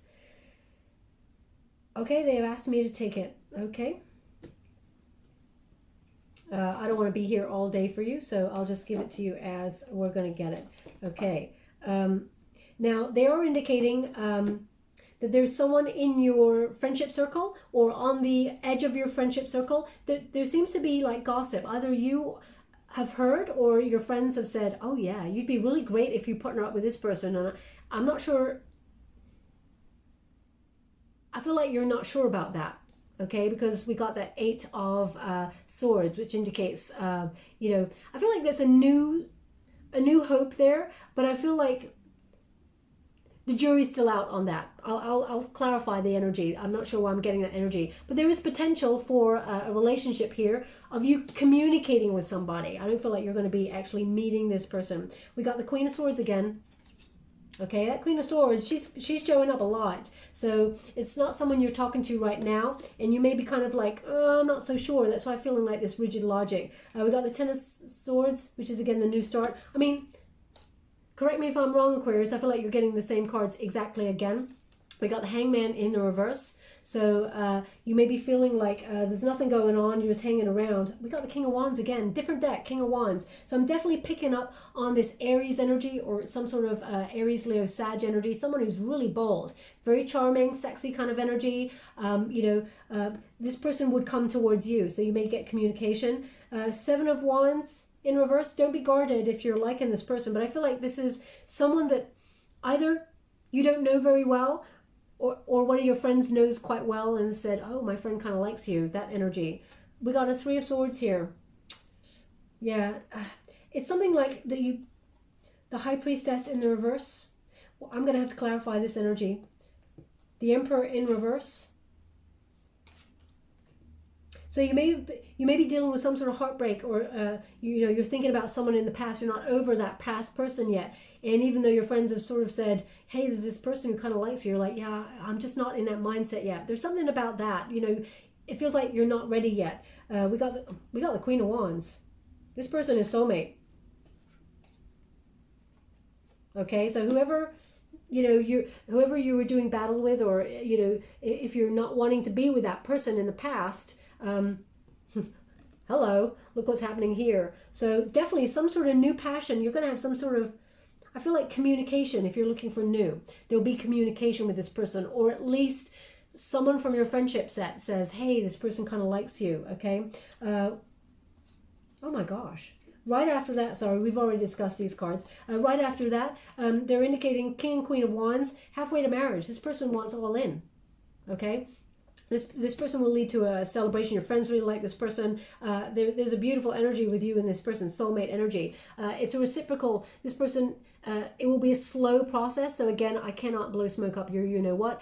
Okay, they have asked me to take it. Okay. I don't want to be here all day for you, so I'll just give it to you as we're going to get it. Okay. Now, they are indicating that there's someone in your friendship circle or on the edge of your friendship circle that there seems to be like gossip. Either you have heard or your friends have said, oh yeah, you'd be really great if you partner up with this person. And I'm not sure. I feel like you're not sure about that, okay? Because we got that Eight of Swords, which indicates, I feel like there's a new hope there, but I feel like the jury's still out on that. I'll clarify the energy. I'm not sure why I'm getting that energy, but there is potential for a relationship here of you communicating with somebody. I don't feel like you're going to be actually meeting this person. We got the Queen of Swords again. Okay, that Queen of Swords, she's showing up a lot. So it's not someone you're talking to right now, and you may be kind of like, oh, I'm not so sure. That's why I'm feeling like this rigid logic. We got the Ten of Swords, which is again the new start. I mean, correct me if I'm wrong, Aquarius. I feel like you're getting the same cards exactly again. We got the Hangman in the reverse. So you may be feeling like there's nothing going on, you're just hanging around. We got the King of Wands again, different deck, King of Wands. So I'm definitely picking up on this Aries energy or some sort of Aries, Leo, Sag energy, someone who's really bold, very charming, sexy kind of energy. This person would come towards you, so you may get communication. Seven of Wands in reverse, don't be guarded if you're liking this person, but I feel like this is someone that either you don't know very well, or one of your friends knows quite well and said, oh, my friend kind of likes you, that energy. We got a Three of Swords here. Yeah, it's something like the High Priestess in the reverse. Well, I'm going to have to clarify this energy. The Emperor in reverse. So you may be dealing with some sort of heartbreak, or you're thinking about someone in the past. You're not over that past person yet. And even though your friends have sort of said, hey, there's this person who kind of likes you, you're like, yeah, I'm just not in that mindset yet. There's something about that, it feels like you're not ready yet. We got the Queen of Wands. This person is soulmate. Okay, so whoever you were doing battle with, or if you're not wanting to be with that person in the past, hello, look what's happening here. So definitely some sort of new passion. You're going to have some sort of, I feel like, communication. If you're looking for new, there'll be communication with this person, or at least someone from your friendship set says, hey, this person kind of likes you. Okay. Oh my gosh. Right after that, sorry, we've already discussed these cards. Right after that, they're indicating King and Queen of Wands, halfway to marriage. This person wants all in. Okay. This person will lead to a celebration. Your friends really like this person. There's a beautiful energy with you and this person, soulmate energy. It's a reciprocal. This person, it will be a slow process. So again, I cannot blow smoke up your you-know-what.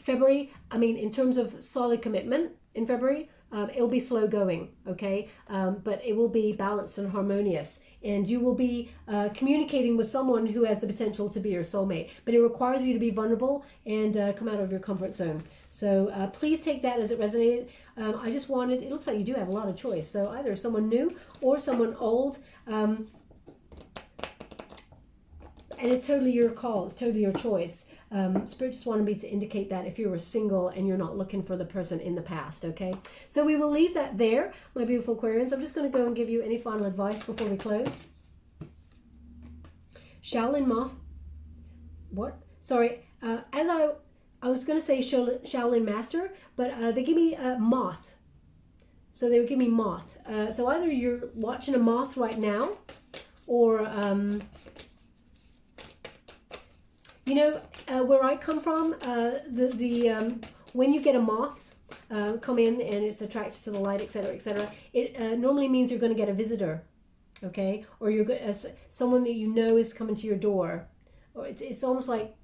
February, I mean, in terms of solid commitment in February, it'll be slow going, okay? But it will be balanced and harmonious. And you will be communicating with someone who has the potential to be your soulmate. But it requires you to be vulnerable and come out of your comfort zone. So please take that as it resonated. I just wanted, it looks like you do have a lot of choice. So either someone new or someone old. And it's totally your call. It's totally your choice. Spirit just wanted me to indicate that if you were single and you're not looking for the person in the past, okay? So we will leave that there, my beautiful Aquarians. I'm just going to go and give you any final advice before we close. Shaolin Moth. What? Sorry. As I was going to say Shaolin Master, but they give me Moth. So they would give me Moth. So either you're watching a moth right now, or you know, where I come from, when you get a moth come in and it's attracted to the light, etc., it normally means you're going to get a visitor, okay? Or you're someone that you know is coming to your door. Or it's almost like,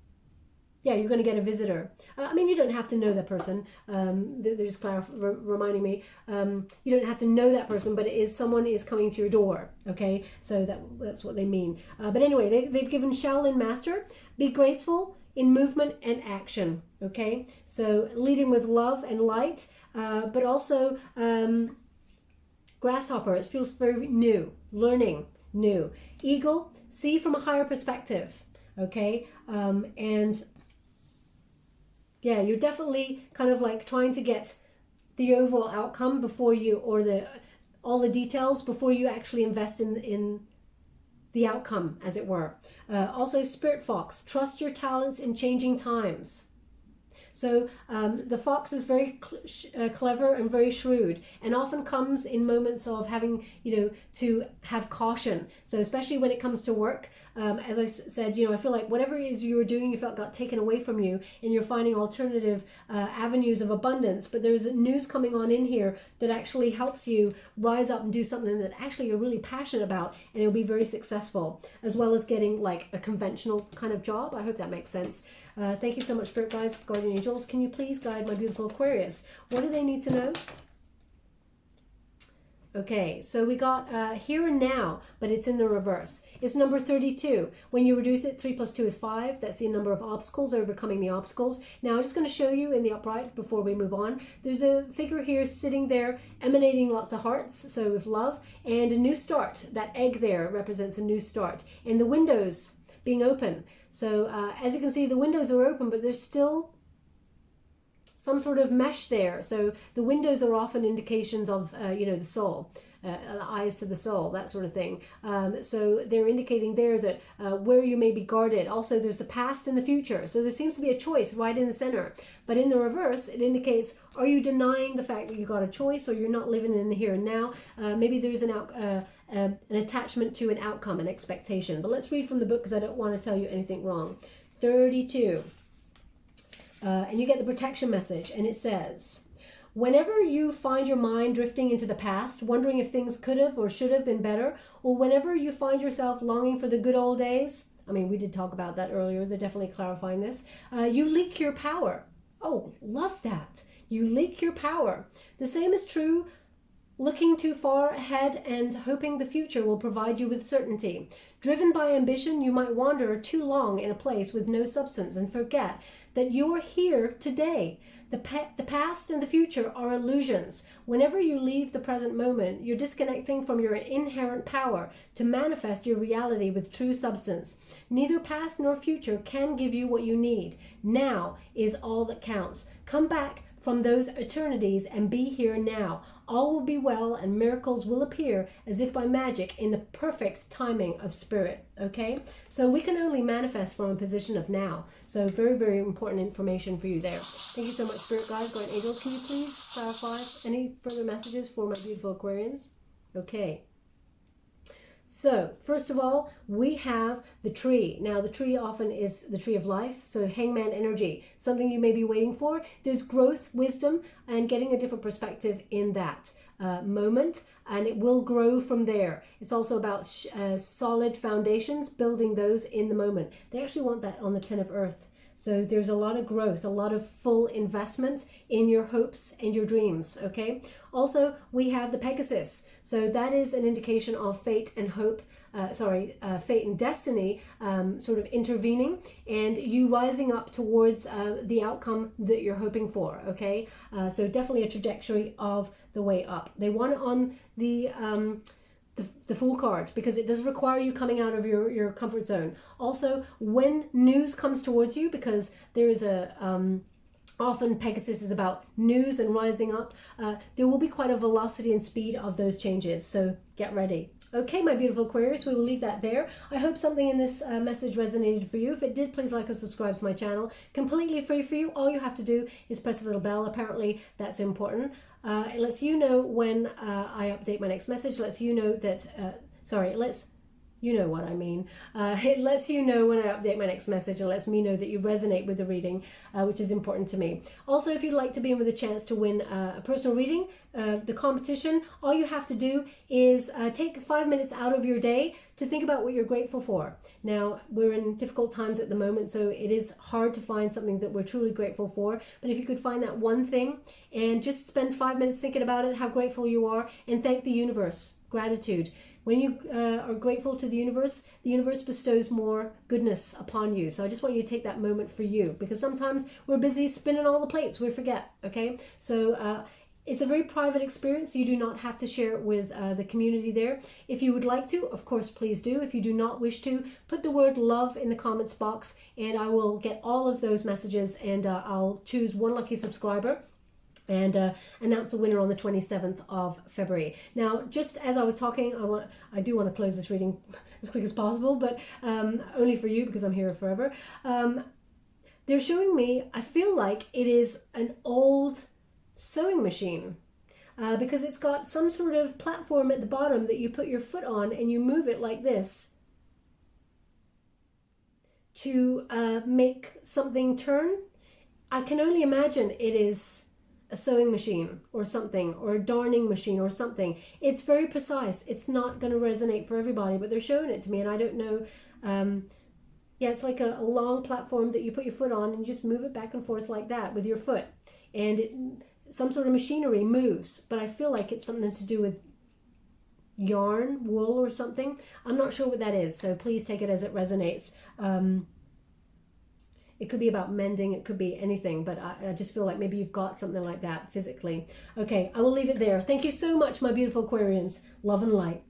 yeah, you're going to get a visitor. I mean, you don't have to know that person. They're just reminding me. You don't have to know that person, but it is someone is coming to your door. Okay, so that's what they mean. But anyway, they've given Shaolin Master. Be graceful in movement and action. Okay, so leading with love and light, but also Grasshopper. It feels very new. Learning, new. Eagle. See from a higher perspective. Okay, and yeah, you're definitely kind of like trying to get the overall outcome before you, or all the details before you actually invest in the outcome, as it were. Also, Spirit Fox, trust your talents in changing times. So the fox is very clever and very shrewd, and often comes in moments of having, to have caution. So especially when it comes to work, as I said, I feel like whatever it is you were doing, you felt got taken away from you, and you're finding alternative avenues of abundance. But there's news coming on in here that actually helps you rise up and do something that actually you're really passionate about, and it'll be very successful, as well as getting like a conventional kind of job. I hope that makes sense. Thank you so much, Spirit Guides, Guardian Angels. Can you please guide my beautiful Aquarius? What do they need to know? Okay, so we got here and now, but it's in the reverse. It's number 32. When you reduce it, 3 plus 2 is 5. That's the number of obstacles, overcoming the obstacles. Now, I'm just going to show you in the upright before we move on. There's a figure here sitting there, emanating lots of hearts, so with love, and a new start. That egg there represents a new start. And the windows being open. So as you can see, the windows are open, but there's still some sort of mesh there. So the windows are often indications of, the soul, eyes to the soul, that sort of thing. So they're indicating there that where you may be guarded. Also, there's the past and the future. So there seems to be a choice right in the center. But in the reverse, it indicates, are you denying the fact that you got a choice, or you're not living in the here and now? Maybe there's an attachment to an outcome, an expectation. But let's read from the book, because I don't want to tell you anything wrong. 32. And you get the protection message, and it says, whenever you find your mind drifting into the past, wondering if things could have or should have been better, or whenever you find yourself longing for the good old days, I mean, we did talk about that earlier, they're definitely clarifying this, you leak your power. Oh, love that. You leak your power. The same is true looking too far ahead and hoping the future will provide you with certainty. Driven by ambition, you might wander too long in a place with no substance and forget that you are here today. The past and the future are illusions. Whenever you leave the present moment, you're disconnecting from your inherent power to manifest your reality with true substance. Neither past nor future can give you what you need. Now is all that counts. Come back from those eternities and be here now. All will be well, and miracles will appear as if by magic in the perfect timing of spirit. Okay, so we can only manifest from a position of now. So very, very important information for you there. Thank you so much, Spirit Guides, Guardian Angels. Can you please clarify any further messages for my beautiful Aquarians? Okay. So, first of all, we have the tree. Now, the tree often is the tree of life, so hangman energy, something you may be waiting for. There's growth, wisdom, and getting a different perspective in that moment, and it will grow from there. It's also about solid foundations, building those in the moment. They actually want that on the Ten of Earth. So there's a lot of growth, a lot of full investment in your hopes and your dreams, okay? Also, we have the Pegasus. So that is an indication of fate and hope, fate and destiny sort of intervening, and you rising up towards the outcome that you're hoping for, okay? So definitely a trajectory of the way up. They want it on the Fool card, because it does require you coming out of your comfort zone. Also, when news comes towards you, because there is a often Pegasus is about news and rising up, there will be quite a velocity and speed of those changes, so get ready. Okay, my beautiful Aquarius, we will leave that there. I hope something in this message resonated for you. If it did, please like or subscribe to my channel. Completely free for you. All you have to do is press a little bell. Apparently, that's important. It lets you know when I update my next message. Lets you know that, it lets you know what I mean. It lets you know when I update my next message. It lets me know that you resonate with the reading, which is important to me. Also, if you'd like to be in with a chance to win a personal reading, the competition, all you have to do is take 5 minutes out of your day to think about what you're grateful for. Now, we're in difficult times at the moment, so it is hard to find something that we're truly grateful for. But if you could find that one thing and just spend 5 minutes thinking about it, how grateful you are, and thank the universe. Gratitude. When you are grateful to the universe bestows more goodness upon you. So I just want you to take that moment for you, because sometimes we're busy spinning all the plates, we forget, okay? So it's a very private experience. You do not have to share it with the community there. If you would like to, of course, please do. If you do not wish to, put the word love in the comments box, and I will get all of those messages, and I'll choose one lucky subscriber and announce a winner on the 27th of February. Now, just as I was talking, I do want to close this reading as quick as possible, but only for you, because I'm here forever. They're showing me, I feel like it is an old sewing machine, because it's got some sort of platform at the bottom that you put your foot on and you move it like this to make something turn. I can only imagine it is a sewing machine or something, or a darning machine or something. It's very precise. It's not going to resonate for everybody, but they're showing it to me, and I don't know. Yeah, it's like a long platform that you put your foot on and you just move it back and forth like that with your foot, and some sort of machinery moves, but I feel like it's something to do with yarn, wool or something. I'm not sure what that is, so please take it as it resonates. It could be about mending, it could be anything, but I just feel like maybe you've got something like that physically. Okay, I will leave it there. Thank you so much, my beautiful Aquarians. Love and light.